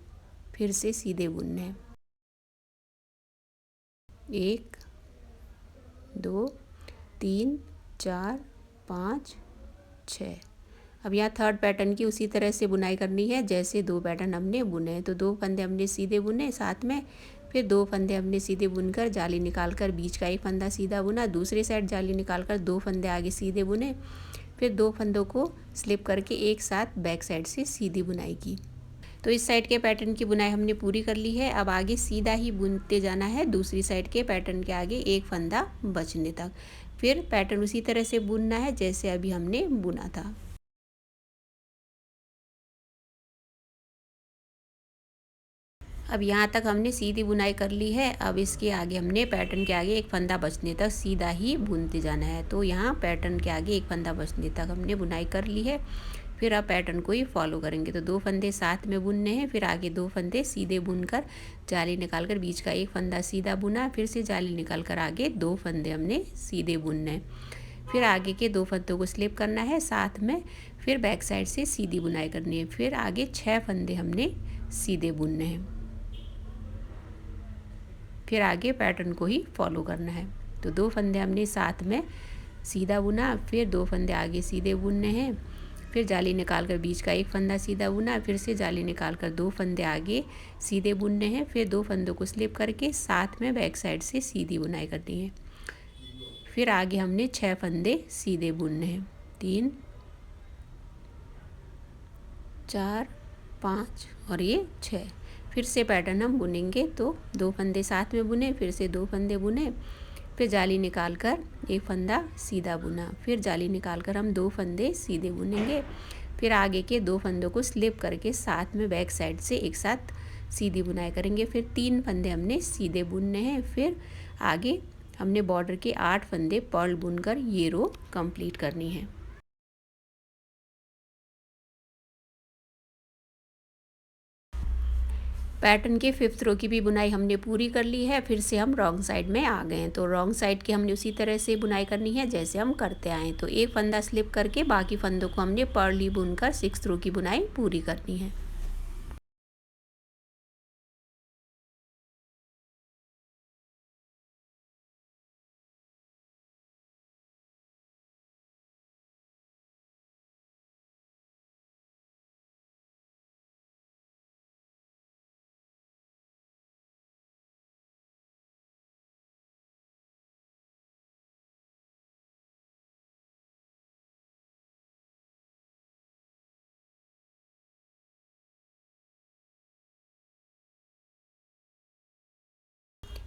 S1: फिर से सीधे बुनने हैं, 1 2 3 4 5 6। अब यहाँ थर्ड पैटर्न की उसी तरह से बुनाई करनी है जैसे 2 पैटर्न हमने बुने हैं। तो 2 फंदे हमने सीधे बुने साथ में, फिर 2 फंदे हमने सीधे बुनकर जाली निकाल कर बीच का एक फंदा सीधा बुना, दूसरी साइड जाली निकाल कर 2 फंदे आगे सीधे बुने, फिर 2 फंदों को स्लिप करके एक साथ बैक साइड से सीधी बुनाई की। तो इस साइड के पैटर्न की बुनाई हमने पूरी कर ली है। अब आगे सीधा ही बुनते जाना है दूसरी साइड के पैटर्न के आगे एक फंदा बचने तक। फिर पैटर्न उसी तरह से बुनना है जैसे अभी हमने बुना था। अब यहाँ तक हमने सीधी बुनाई कर ली है। अब इसके आगे हमने पैटर्न के आगे एक फंदा बचने तक सीधा ही बुनते जाना है। तो यहाँ पैटर्न के आगे एक फंदा बचने तक हमने बुनाई कर ली है। फिर अब पैटर्न को ही फॉलो करेंगे। तो 2 फंदे साथ में बुनने हैं, फिर आगे 2 फंदे सीधे बुनकर जाली निकाल कर बीच का एक फंदा सीधा बुना, फिर से जाली निकाल कर आगे 2 फंदे हमने सीधे बुनने हैं। फिर आगे के 2 फंदों को स्लिप करना है साथ में, फिर बैक साइड से सीधी बुनाई करनी है। फिर आगे 6 फंदे हमने सीधे बुनने हैं, फिर आगे पैटर्न को ही फॉलो करना है। तो 2 फंदे हमने साथ में सीधा बुना, फिर 2 फंदे आगे सीधे बुनने हैं, फिर जाली निकाल कर बीच का एक फंदा सीधा बुना, फिर से जाली निकाल कर 2 फंदे आगे सीधे बुनने हैं, फिर 2 फंदों को स्लिप करके साथ में बैक साइड से सीधी बुनाई करनी है। फिर आगे हमने 6 फंदे सीधे बुनने हैं, 3 4 5 और ये 6। फिर से पैटर्न हम बुनेंगे। तो 2 फंदे साथ में बुने, फिर से 2 फंदे बुने, फिर जाली निकाल कर एक फंदा सीधा बुना, फिर जाली निकाल कर हम 2 फंदे सीधे बुनेंगे, फिर आगे के 2 फंदों को स्लिप करके साथ में बैक साइड से एक साथ सीधी बुनाई करेंगे। फिर 3 फंदे हमने सीधे बुनने हैं। फिर आगे हमने बॉर्डर के 8 फंदे पर्ल बुनकर ये रो कंप्लीट करनी है। पैटर्न के 5th रो की भी बुनाई हमने पूरी कर ली है। फिर से हम रॉन्ग साइड में आ गए हैं। तो रॉन्ग साइड की हमने उसी तरह से बुनाई करनी है जैसे हम करते आए हैं। तो एक फंदा स्लिप करके बाकी फंदों को हमने पर्ल ही बुनकर 6th रो की बुनाई पूरी करनी है।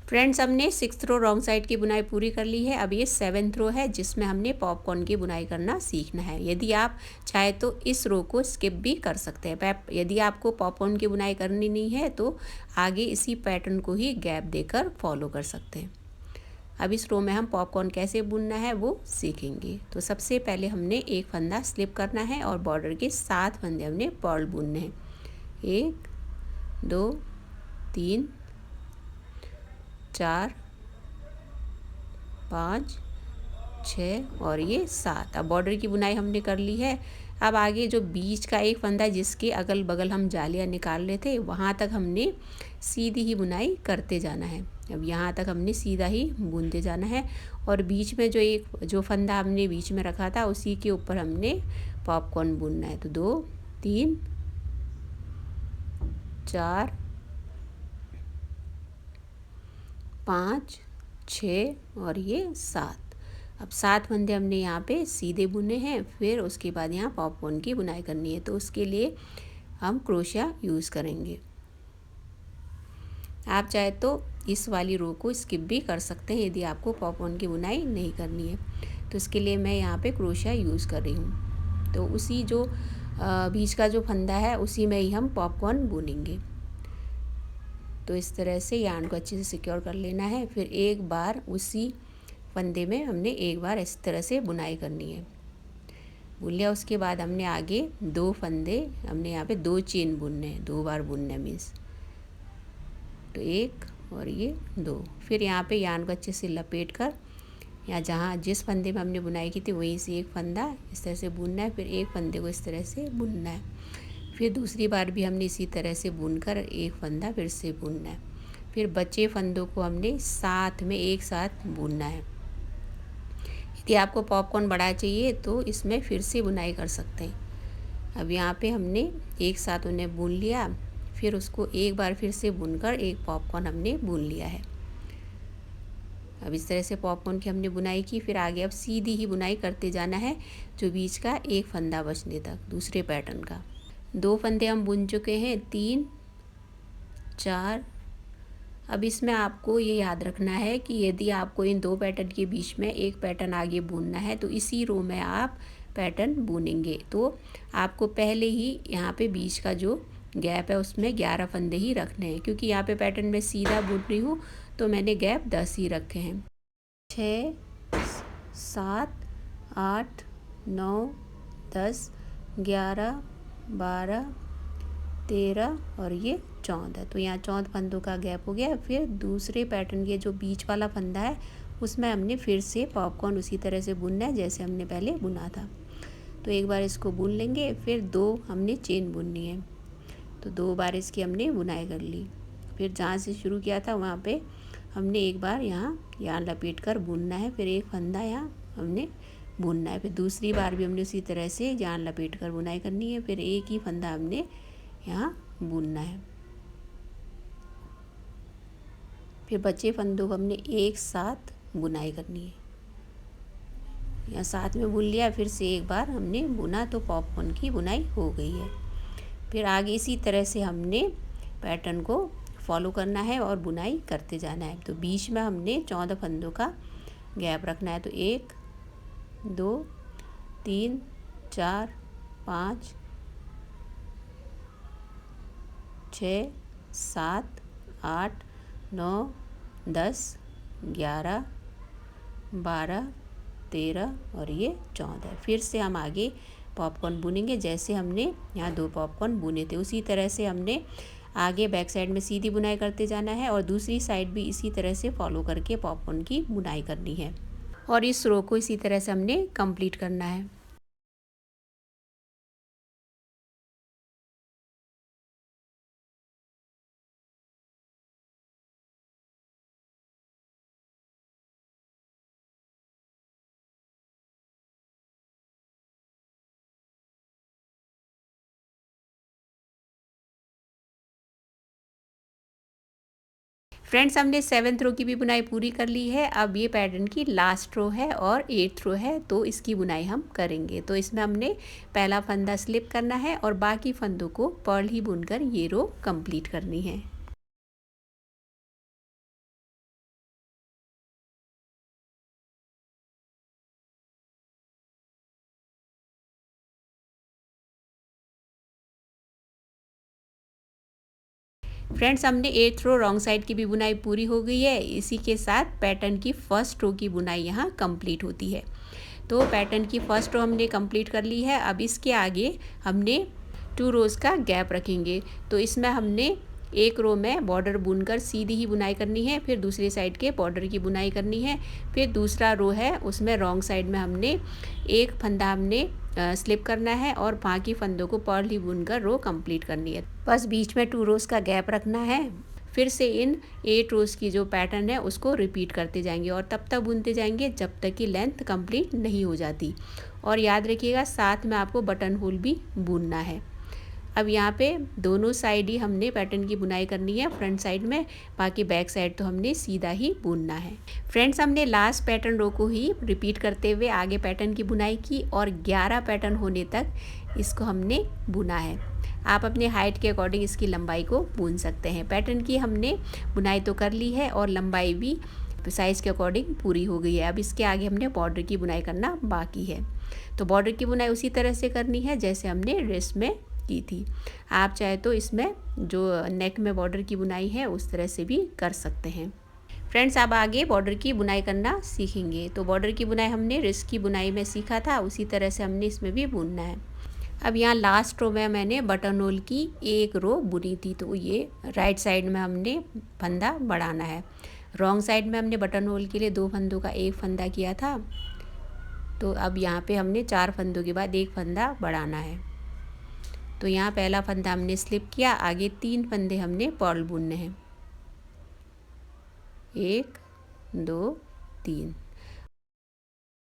S1: फ्रेंड्स, हमने 6th रो रॉन्ग साइड की बुनाई पूरी कर ली है। अब ये 7th रो है जिसमें हमने पॉपकॉर्न की बुनाई करना सीखना है। यदि आप चाहे तो इस रो को स्किप भी कर सकते हैं। यदि आपको पॉपकॉर्न की बुनाई करनी नहीं है तो आगे इसी पैटर्न को ही गैप देकर फॉलो कर सकते हैं। अब इस रो में हम पॉपकॉर्न कैसे बुनना है वो सीखेंगे। तो सबसे पहले हमने एक फंदा स्लिप करना है और बॉर्डर के 7 फंदे हमने पर्ल बुनने हैं, 1 2 3 4 5 6 और ये 7। अब बॉर्डर की बुनाई हमने कर ली है। अब आगे जो बीच का एक फंदा जिसके अगल बगल हम जालियाँ निकाल रहे थे वहाँ तक हमने सीधी ही बुनाई करते जाना है। अब यहाँ तक हमने सीधा ही बुनते जाना है और बीच में जो फंदा हमने बीच में रखा था उसी के ऊपर हमने पॉपकॉर्न बुनना है। तो 2 3 4 5 6 और ये 7। अब 7 फंदे हमने यहाँ पे सीधे बुने हैं। फिर उसके बाद यहाँ पॉपकॉर्न की बुनाई करनी है, तो उसके लिए हम क्रोशिया यूज़ करेंगे। आप चाहे तो इस वाली रो को स्किप भी कर सकते हैं यदि आपको पॉपकॉर्न की बुनाई नहीं करनी है। तो इसके लिए मैं यहाँ पे क्रोशिया यूज़ कर रही हूँ। तो उसी जो बीच का जो फंदा है उसी में ही हम पॉपकॉर्न बुनेंगे। तो इस तरह से यार्न को अच्छे से सिक्योर कर लेना है। फिर एक बार उसी फंदे में हमने एक बार इस तरह से बुनाई करनी है। बुन लिया उसके बाद हमने आगे 2 फंदे हमने यहाँ पे 2 चेन बुनने हैं, 2 बार बुनने मीन्स। तो 1 और ये 2। फिर यहाँ पे यार्न को अच्छे से लपेट कर यहाँ जहाँ जिस फंदे में हमने बुनाई की थी वहीं से एक फंदा इस तरह से बुनना है। फिर एक फंदे को इस तरह से बुनना है। फिर दूसरी बार भी हमने इसी तरह से बुनकर एक फंदा फिर से बुनना है। फिर बचे फंदों को हमने साथ में एक साथ बुनना है। यदि आपको पॉपकॉर्न बड़ा चाहिए तो इसमें फिर से बुनाई कर सकते हैं। अब यहाँ पे हमने एक साथ उन्हें बुन लिया। फिर उसको एक बार फिर से बुनकर एक पॉपकॉर्न हमने बुन लिया है। अब इस तरह से पॉपकॉर्न की हमने बुनाई की। फिर आगे अब सीधी ही बुनाई करते जाना है जो बीच का एक फंदा बचने तक दूसरे पैटर्न का। 2 फंदे हम बुन चुके हैं, 3 4। अब इसमें आपको ये याद रखना है कि यदि आपको इन 2 पैटर्न के बीच में एक पैटर्न आगे बुनना है तो इसी रो में आप पैटर्न बुनेंगे। तो आपको पहले ही यहाँ पे बीच का जो गैप है उसमें 11 फंदे ही रखने हैं, क्योंकि यहाँ पे पैटर्न में सीधा बुन रही हूँ तो मैंने गैप 10 ही रखे हैं। 6 7 8 9 10 11 12 13 और ये 14। तो यहाँ 14 फंदों का गैप हो गया। फिर दूसरे पैटर्न के जो बीच वाला फंदा है उसमें हमने फिर से पॉपकॉर्न उसी तरह से बुनना है जैसे हमने पहले बुना था। तो एक बार इसको बुन लेंगे। फिर 2 हमने चेन बुननी है, तो 2 बार इसकी हमने बुनाई कर ली। फिर जहाँ से शुरू किया था वहाँ पे हमने एक बार यहाँ लपेट कर बुनना है। फिर एक फंदा यहाँ हमने बुनना है। फिर दूसरी बार भी हमने उसी तरह से यहाँ लपेट कर बुनाई करनी है। फिर एक ही फंदा हमने यहाँ बुनना है। फिर बचे फंदों को हमने एक साथ बुनाई करनी है। यहाँ साथ में बुन लिया, फिर से एक बार हमने बुना तो पॉपकॉर्न की बुनाई हो गई है। फिर आगे इसी तरह से हमने पैटर्न को फॉलो करना है और बुनाई करते जाना है। तो बीच में हमने 14 फंदों का गैप रखना है। तो 1 2 3 4 5 6 7 8 9 10 11 12 13 और ये 14। फिर से हम आगे पॉपकॉर्न बुनेंगे जैसे हमने यहाँ 2 पॉपकॉर्न बुने थे उसी तरह से हमने आगे बैक साइड में सीधी बुनाई करते जाना है और दूसरी साइड भी इसी तरह से फॉलो करके पॉपकॉर्न की बुनाई करनी है और इस रो को इसी तरह से हमने कंप्लीट करना है। फ्रेंड्स, हमने 7th रो की भी बुनाई पूरी कर ली है। अब ये पैटर्न की लास्ट रो है और 8th रो है, तो इसकी बुनाई हम करेंगे। तो इसमें हमने पहला फंदा स्लिप करना है और बाकी फंदों को पर्ल ही बुनकर ये रो कंप्लीट करनी है। फ्रेंड्स, हमने 8th रो रॉन्ग साइड की भी बुनाई पूरी हो गई है। इसी के साथ पैटर्न की फर्स्ट रो की बुनाई यहाँ कंप्लीट होती है। तो पैटर्न की फर्स्ट रो हमने कंप्लीट कर ली है। अब इसके आगे हमने 2 रोज़ का गैप रखेंगे। तो इसमें हमने एक रो में बॉर्डर बुनकर सीधी ही बुनाई करनी है, फिर दूसरी साइड के बॉर्डर की बुनाई करनी है। फिर दूसरा रो है उसमें रॉन्ग साइड में हमने एक फंदा हमने स्लिप करना है और बाकी फंदों को पर्ल ही बुनकर रो कंप्लीट करनी है। बस बीच में 2 रोज़ का गैप रखना है। फिर से इन 8 रोज़ की जो पैटर्न है उसको रिपीट करते जाएंगे और तब तक बुनते जाएंगे जब तक कि लेंथ कंप्लीट नहीं हो जाती। और याद रखिएगा साथ में आपको बटन होल भी बुनना है। अब यहाँ पे दोनों साइड ही हमने पैटर्न की बुनाई करनी है फ्रंट साइड में, बाकी बैक साइड तो हमने सीधा ही बुनना है। फ्रेंड्स, हमने लास्ट पैटर्न रो को ही रिपीट करते हुए आगे पैटर्न की बुनाई की और 11 पैटर्न होने तक इसको हमने बुना है। आप अपने हाइट के अकॉर्डिंग इसकी लंबाई को बुन सकते हैं। पैटर्न की हमने बुनाई तो कर ली है और लंबाई भी साइज़ के अकॉर्डिंग पूरी हो गई है। अब इसके आगे हमने बॉर्डर की बुनाई करना बाकी है। तो बॉर्डर की बुनाई उसी तरह से करनी है जैसे हमने ड्रेस में की थी। आप चाहे तो इसमें जो नेक में बॉर्डर की बुनाई है उस तरह से भी कर सकते हैं। फ्रेंड्स, अब आगे बॉर्डर की बुनाई करना सीखेंगे। तो बॉर्डर की बुनाई हमने रिस्ट की बुनाई में सीखा था, उसी तरह से हमने इसमें भी बुनना है। अब यहाँ लास्ट रो में मैंने बटन होल की एक रो बुनी थी, तो ये राइट साइड में हमने फंदा बढ़ाना है। रॉन्ग साइड में हमने बटन होल के लिए 2 फंदों का एक फंदा किया था, तो अब यहाँ पे हमने 4 फंदों के बाद एक फंदा बढ़ाना है। तो यहाँ पहला फंदा हमने स्लिप किया, आगे 3 फंदे हमने पर्ल बुनने हैं, 1 2 3।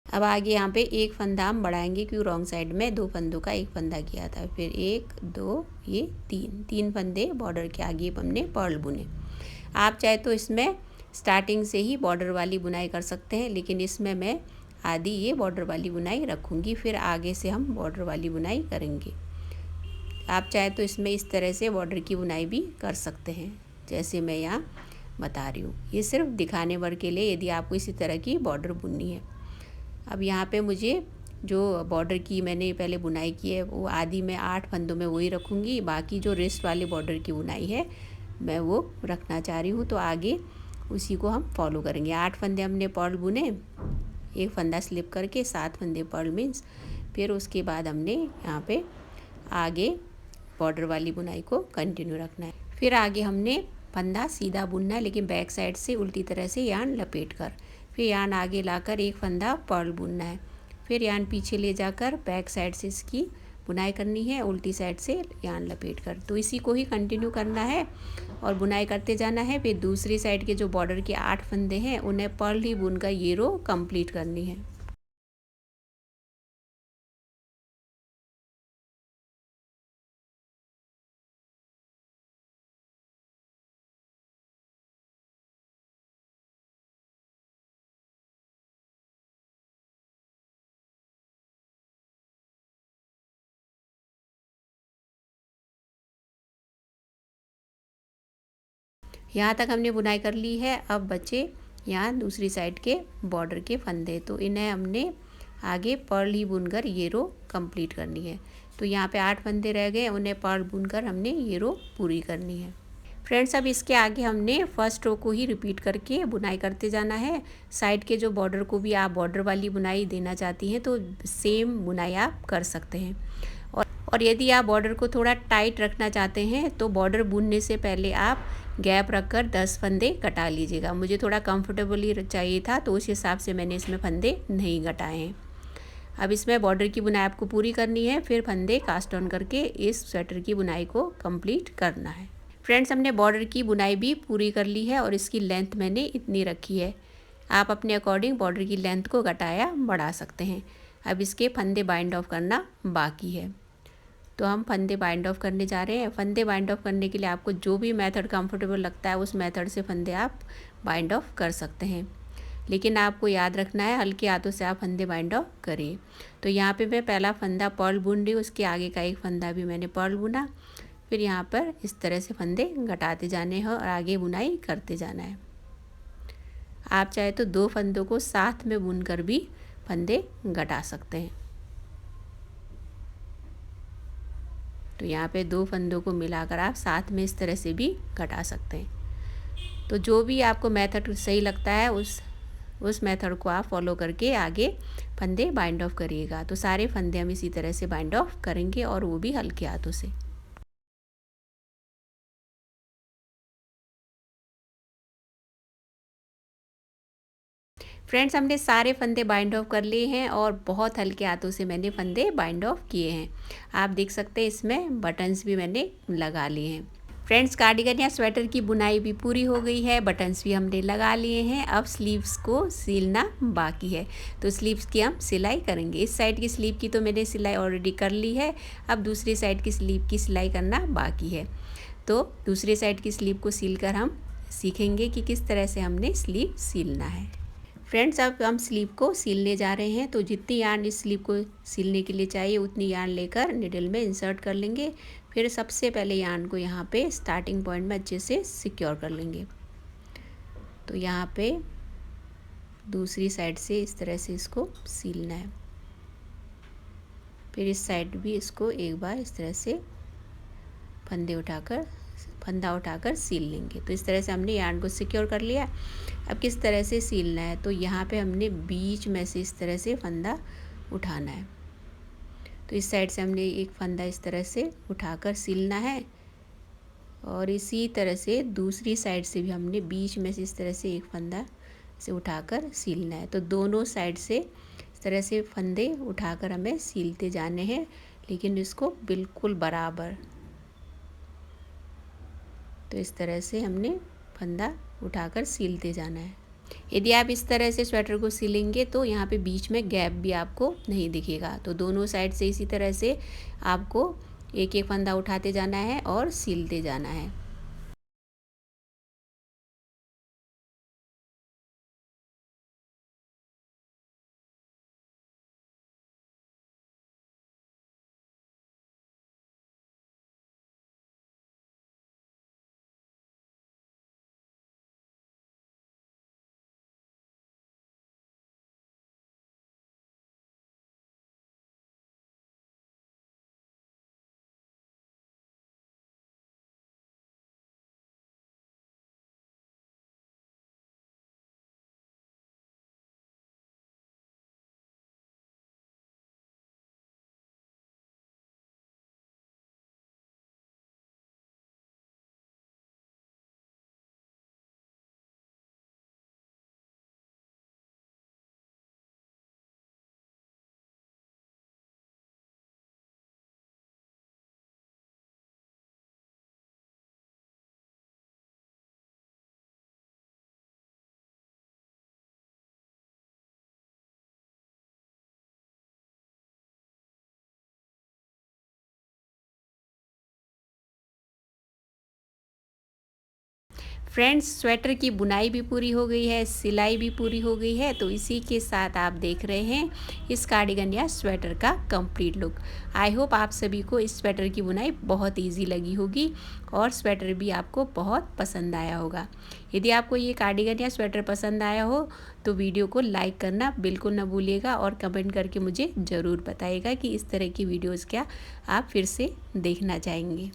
S1: अब आगे यहाँ पे एक फंदा हम बढ़ाएंगे क्योंकि रॉन्ग साइड में 2 फंदों का एक फंदा किया था। फिर 1 2 ये 3 फंदे बॉर्डर के आगे हमने पर्ल बुने। आप चाहे तो इसमें स्टार्टिंग से ही बॉर्डर वाली बुनाई कर सकते हैं, लेकिन इसमें मैं आधी ये बॉर्डर वाली बुनाई रखूँगी, फिर आगे से हम बॉर्डर वाली बुनाई करेंगे। आप चाहे तो इसमें इस तरह से बॉर्डर की बुनाई भी कर सकते हैं जैसे मैं यहाँ बता रही हूँ। ये सिर्फ दिखाने भर के लिए, यदि आपको इसी तरह की बॉर्डर बुननी है। अब यहाँ पे मुझे जो बॉर्डर की मैंने पहले बुनाई की है वो आधी मैं 8 फंदों में वही रखूँगी, बाकी जो रिस्ट वाले बॉर्डर की बुनाई है मैं वो रखना चाह रही हूँ। तो आगे उसी को हम फॉलो करेंगे। 8 फंदे हमने पर्ल बुने, एक फंदा स्लिप करके 7 फंदे पर्ल मीन्स। फिर उसके बाद हमने यहाँ पे आगे बॉर्डर वाली बुनाई को कंटिन्यू रखना है। फिर आगे हमने फंदा सीधा बुनना है, लेकिन बैक साइड से उल्टी तरह से यान लपेट कर। फिर यान आगे लाकर एक फंदा पर्ल बुनना है, फिर यान पीछे ले जाकर बैक साइड से इसकी बुनाई करनी है, उल्टी साइड से यान लपेट कर। तो इसी को ही कंटिन्यू करना है और बुनाई करते जाना है। फिर दूसरी साइड के जो बॉर्डर के 8 फंदे हैं उन्हें पर्ल ही बुनकर ये रो कंप्लीट करनी है। यहाँ तक हमने बुनाई कर ली है। अब बचे यहाँ दूसरी साइड के बॉर्डर के फंदे, तो इन्हें हमने आगे पर्ल ही बुनकर ये रो कंप्लीट करनी है। तो यहाँ पे 8 फंदे रह गए, उन्हें पर्ल बुनकर हमने ये रो पूरी करनी है। फ्रेंड्स, अब इसके आगे हमने फर्स्ट रो को ही रिपीट करके बुनाई करते जाना है। साइड के जो बॉर्डर को भी आप बॉर्डर वाली बुनाई देना चाहती हैं तो सेम बुनाई आप कर सकते हैं। और यदि आप बॉर्डर को थोड़ा टाइट रखना चाहते हैं तो बॉर्डर बुनने से पहले आप गैप रखकर 10 फंदे कटा लीजिएगा। मुझे थोड़ा कंफर्टेबली चाहिए था तो उस हिसाब से मैंने इसमें फंदे नहीं घटाए हैं। अब इसमें बॉर्डर की बुनाई आपको पूरी करनी है, फिर फंदे कास्ट ऑन करके इस स्वेटर की बुनाई को कंप्लीट करना है। फ्रेंड्स, हमने बॉर्डर की बुनाई भी पूरी कर ली है और इसकी लेंथ मैंने इतनी रखी है। आप अपने अकॉर्डिंग बॉर्डर की लेंथ को घटाया बढ़ा सकते हैं। अब इसके फंदे बाइंड ऑफ करना बाकी है, तो हम फंदे बाइंड ऑफ करने जा रहे हैं। फंदे बाइंड ऑफ करने के लिए आपको जो भी मेथड कंफर्टेबल लगता है उस मेथड से फंदे आप बाइंड ऑफ कर सकते हैं, लेकिन आपको याद रखना है हल्के हाथों से आप फंदे बाइंड ऑफ करें। तो यहाँ पे मैं पहला फंदा पर्ल बुन रही हूँ, उसके आगे का एक फंदा भी मैंने पर्ल बुना। फिर यहाँ पर इस तरह से फंदे घटाते जाने हैं और आगे बुनाई करते जाना है। आप चाहे तो 2 फंदों को साथ में बुनकर भी फंदे घटा सकते हैं। तो यहाँ पे 2 फंदों को मिलाकर आप साथ में इस तरह से भी घटा सकते हैं। तो जो भी आपको मेथड सही लगता है उस मेथड को आप फॉलो करके आगे फंदे बाइंड ऑफ करिएगा। तो सारे फंदे हम इसी तरह से बाइंड ऑफ करेंगे और वो भी हल्के हाथों से। फ्रेंड्स, हमने सारे फंदे बाइंड ऑफ कर लिए हैं और बहुत हल्के हाथों से मैंने फंदे बाइंड ऑफ किए हैं। आप देख सकते हैं इसमें बटन्स भी मैंने लगा लिए हैं। फ्रेंड्स, कार्डिगन या स्वेटर की बुनाई भी पूरी हो गई है, बटन्स भी हमने लगा लिए हैं। अब स्लीव्स को सिलना बाकी है, तो स्लीव्स की हम सिलाई करेंगे। इस साइड की स्लीव की तो मैंने सिलाई ऑलरेडी कर ली है, अब दूसरी साइड की स्लीव की सिलाई करना बाकी है। तो दूसरी साइड की स्लीव को सिलकर हम सीखेंगे कि किस तरह से हमने स्लीव सिलना है। फ्रेंड्स, अब हम स्लीव को सिलने जा रहे हैं, तो जितनी यार्न इस स्लीव को सिलने के लिए चाहिए उतनी यार्न लेकर निडल में इंसर्ट कर लेंगे। फिर सबसे पहले यार्न को यहाँ पे स्टार्टिंग पॉइंट में अच्छे से सिक्योर कर लेंगे। तो यहाँ पे दूसरी साइड से इस तरह से इसको सिलना है। फिर इस साइड भी इसको एक बार इस तरह से फंदा उठाकर सिल लेंगे। तो इस तरह से हमने यार्न को सिक्योर कर लिया। अब किस तरह से सिलना है, तो यहाँ पे हमने बीच में से इस तरह से फंदा उठाना है। तो इस साइड से हमने एक फंदा इस तरह से उठाकर सिलना है और इसी तरह से दूसरी साइड से भी हमने बीच में से इस तरह से एक फंदा से उठाकर सिलना है। तो दोनों साइड से इस तरह से फंदे उठाकर हमें सिलते जाने हैं, लेकिन इसको बिल्कुल बराबर। तो इस तरह से हमने फंदा उठाकर सिलते जाना है। यदि आप इस तरह से स्वेटर को सिलेंगे तो यहाँ पे बीच में गैप भी आपको नहीं दिखेगा। तो दोनों साइड से इसी तरह से आपको एक एक फंदा उठाते जाना है और सिलते जाना है। फ्रेंड्स, स्वेटर की बुनाई भी पूरी हो गई है, सिलाई भी पूरी हो गई है। तो इसी के साथ आप देख रहे हैं इस कार्डिगन या स्वेटर का कंप्लीट लुक। आई होप आप सभी को इस स्वेटर की बुनाई बहुत इजी लगी होगी और स्वेटर भी आपको बहुत पसंद आया होगा। यदि आपको ये कार्डिगन या स्वेटर पसंद आया हो तो वीडियो को लाइक करना बिल्कुल ना भूलिएगा और कमेंट करके मुझे ज़रूर बताइएगा कि इस तरह की वीडियोज़ क्या आप फिर से देखना चाहेंगे।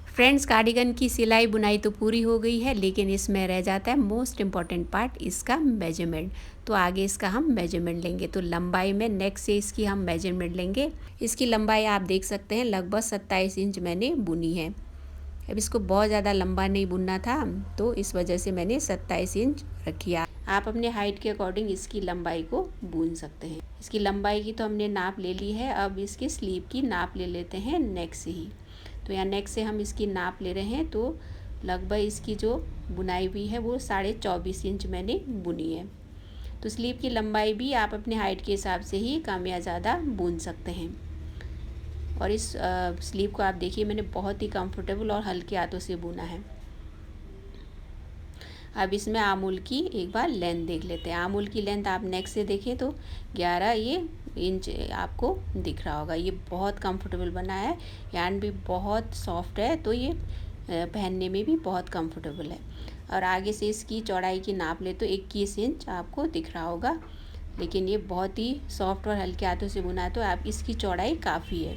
S1: फ्रेंड्स, कार्डिगन की सिलाई बुनाई तो पूरी हो गई है, लेकिन इसमें रह जाता है मोस्ट इम्पॉर्टेंट पार्ट, इसका मेजरमेंट। तो आगे इसका हम मेजरमेंट लेंगे। तो लंबाई में नेक से इसकी हम मेजरमेंट लेंगे। इसकी लंबाई आप देख सकते हैं लगभग 27 इंच मैंने बुनी है। अब इसको बहुत ज़्यादा लंबा नहीं बुनना था, तो इस वजह से मैंने 27 इंच रखी है। आप अपने हाइट के अकॉर्डिंग इसकी लंबाई को बुन सकते हैं। इसकी लंबाई की तो हमने नाप ले ली है। अब इसकी स्लीव की नाप ले लेते हैं नेक से ही। तो यहाँ नेक से हम इसकी नाप ले रहे हैं। तो लगभग इसकी जो बुनाई भी है वो 24.5 इंच मैंने बुनी है। तो स्लीव की लंबाई भी आप अपने हाइट के हिसाब से ही कम या ज़्यादा बुन सकते हैं। और इस स्लीव को आप देखिए मैंने बहुत ही कंफर्टेबल और हल्के हाथों से बुना है। अब इसमें आमूल की एक बार लेंथ देख लेते हैं। आमूल की लेंथ आप नेक से देखें तो 11 ये इंच आपको दिख रहा होगा। ये बहुत कंफर्टेबल बना है, यार्न भी बहुत सॉफ्ट है, तो ये पहनने में भी बहुत कंफर्टेबल है। और आगे से इसकी चौड़ाई की नाप ले तो 21 इंच आपको दिख रहा होगा। लेकिन ये बहुत ही सॉफ्ट और हल्के हाथों से बुना है, तो आप इसकी चौड़ाई काफ़ी है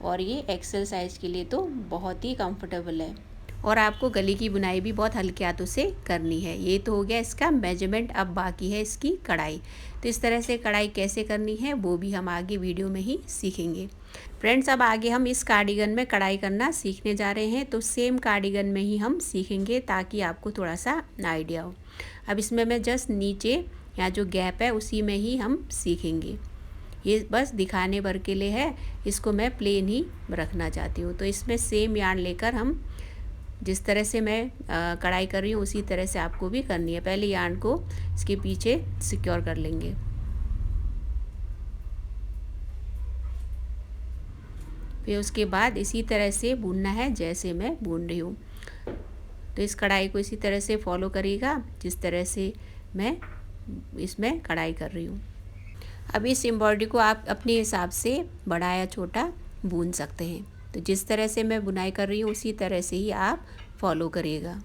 S1: और ये एक्सेल साइज़ के लिए तो बहुत ही कंफर्टेबल है। और आपको गले की बुनाई भी बहुत हल्के हाथों से करनी है। ये तो हो गया इसका मेजरमेंट। अब बाकी है इसकी कढ़ाई। तो इस तरह से कढ़ाई कैसे करनी है वो भी हम आगे वीडियो में ही सीखेंगे। फ्रेंड्स, अब आगे हम इस कार्डिगन में कढ़ाई करना सीखने जा रहे हैं। तो सेम कार्डिगन में ही हम सीखेंगे ताकि आपको थोड़ा सा आइडिया हो। अब इसमें मैं जस्ट नीचे यहाँ जो गैप है उसी में ही हम सीखेंगे। ये बस दिखाने भर के लिए है, इसको मैं प्लेन ही रखना चाहती हूँ। तो इसमें सेम यार्न लेकर हम जिस तरह से मैं कढ़ाई कर रही हूँ उसी तरह से आपको भी करनी है। पहले यार्न को इसके पीछे सिक्योर कर लेंगे। फिर उसके बाद इसी तरह से बुनना है जैसे मैं बुन रही हूँ। तो इस कढ़ाई को इसी तरह से फॉलो करिएगा जिस तरह से मैं इसमें कढ़ाई कर रही हूँ। अब इस एम्ब्रॉयडरी को आप अपने हिसाब से बड़ा या छोटा बुन सकते हैं। तो जिस तरह से मैं बुनाई कर रही हूँ उसी तरह से ही आप फॉलो करिएगा।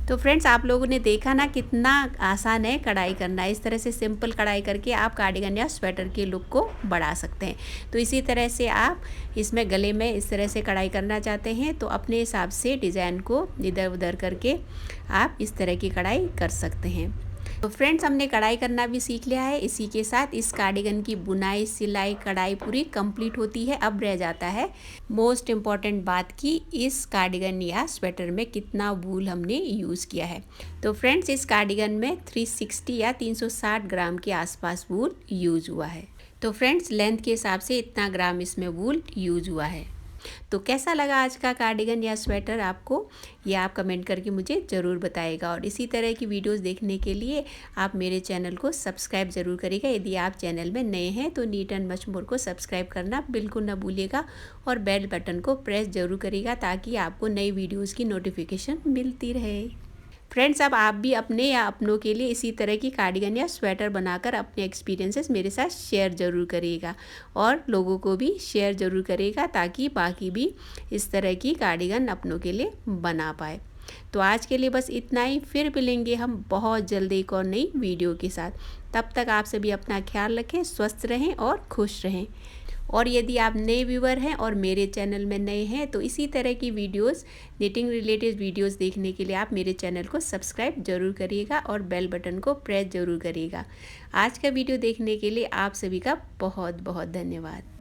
S1: तो फ्रेंड्स आप लोगों ने देखा ना कितना आसान है कढ़ाई करना। इस तरह से सिंपल कढ़ाई करके आप कार्डिगन या स्वेटर के लुक को बढ़ा सकते हैं। तो इसी तरह से आप इसमें गले में इस तरह से कढ़ाई करना चाहते हैं तो अपने हिसाब से डिज़ाइन को इधर उधर करके आप इस तरह की कढ़ाई कर सकते हैं। तो फ्रेंड्स हमने कढ़ाई करना भी सीख लिया है। इसी के साथ इस कार्डिगन की बुनाई, सिलाई, कढ़ाई पूरी कंप्लीट होती है। अब रह जाता है मोस्ट इम्पॉर्टेंट बात की इस कार्डिगन या स्वेटर में कितना वूल हमने यूज़ किया है। तो फ्रेंड्स इस कार्डिगन में 360 या 360 ग्राम के आसपास वूल यूज़ हुआ है। तो फ्रेंड्स लेंथ के हिसाब से इतना ग्राम इसमें वूल यूज़ हुआ है। तो कैसा लगा आज का कार्डिगन या स्वेटर आपको, ये आप कमेंट करके मुझे ज़रूर बताइएगा। और इसी तरह की वीडियोस देखने के लिए आप मेरे चैनल को सब्सक्राइब ज़रूर करिएगा। यदि आप चैनल में नए हैं तो नीट एंड मच मोर को सब्सक्राइब करना बिल्कुल ना भूलिएगा और बेल बटन को प्रेस ज़रूर करिएगा ताकि आपको नई वीडियोज़ की नोटिफिकेशन मिलती रहे। फ्रेंड्स अब आप भी अपने या अपनों के लिए इसी तरह की कार्डिगन या स्वेटर बनाकर अपने एक्सपीरियंसेस मेरे साथ शेयर ज़रूर करिएगा और लोगों को भी शेयर ज़रूर करिएगा ताकि बाकी भी इस तरह की कार्डिगन अपनों के लिए बना पाए। तो आज के लिए बस इतना ही। फिर मिलेंगे हम बहुत जल्दी एक और नई वीडियो के साथ। तब तक आप सभी अपना ख्याल रखें, स्वस्थ रहें और खुश रहें। और यदि आप नए व्यूवर हैं और मेरे चैनल में नए हैं तो इसी तरह की वीडियोस, निटिंग रिलेटेड वीडियोस देखने के लिए आप मेरे चैनल को सब्सक्राइब ज़रूर करिएगा और बेल बटन को प्रेस ज़रूर करिएगा। आज का वीडियो देखने के लिए आप सभी का बहुत बहुत धन्यवाद।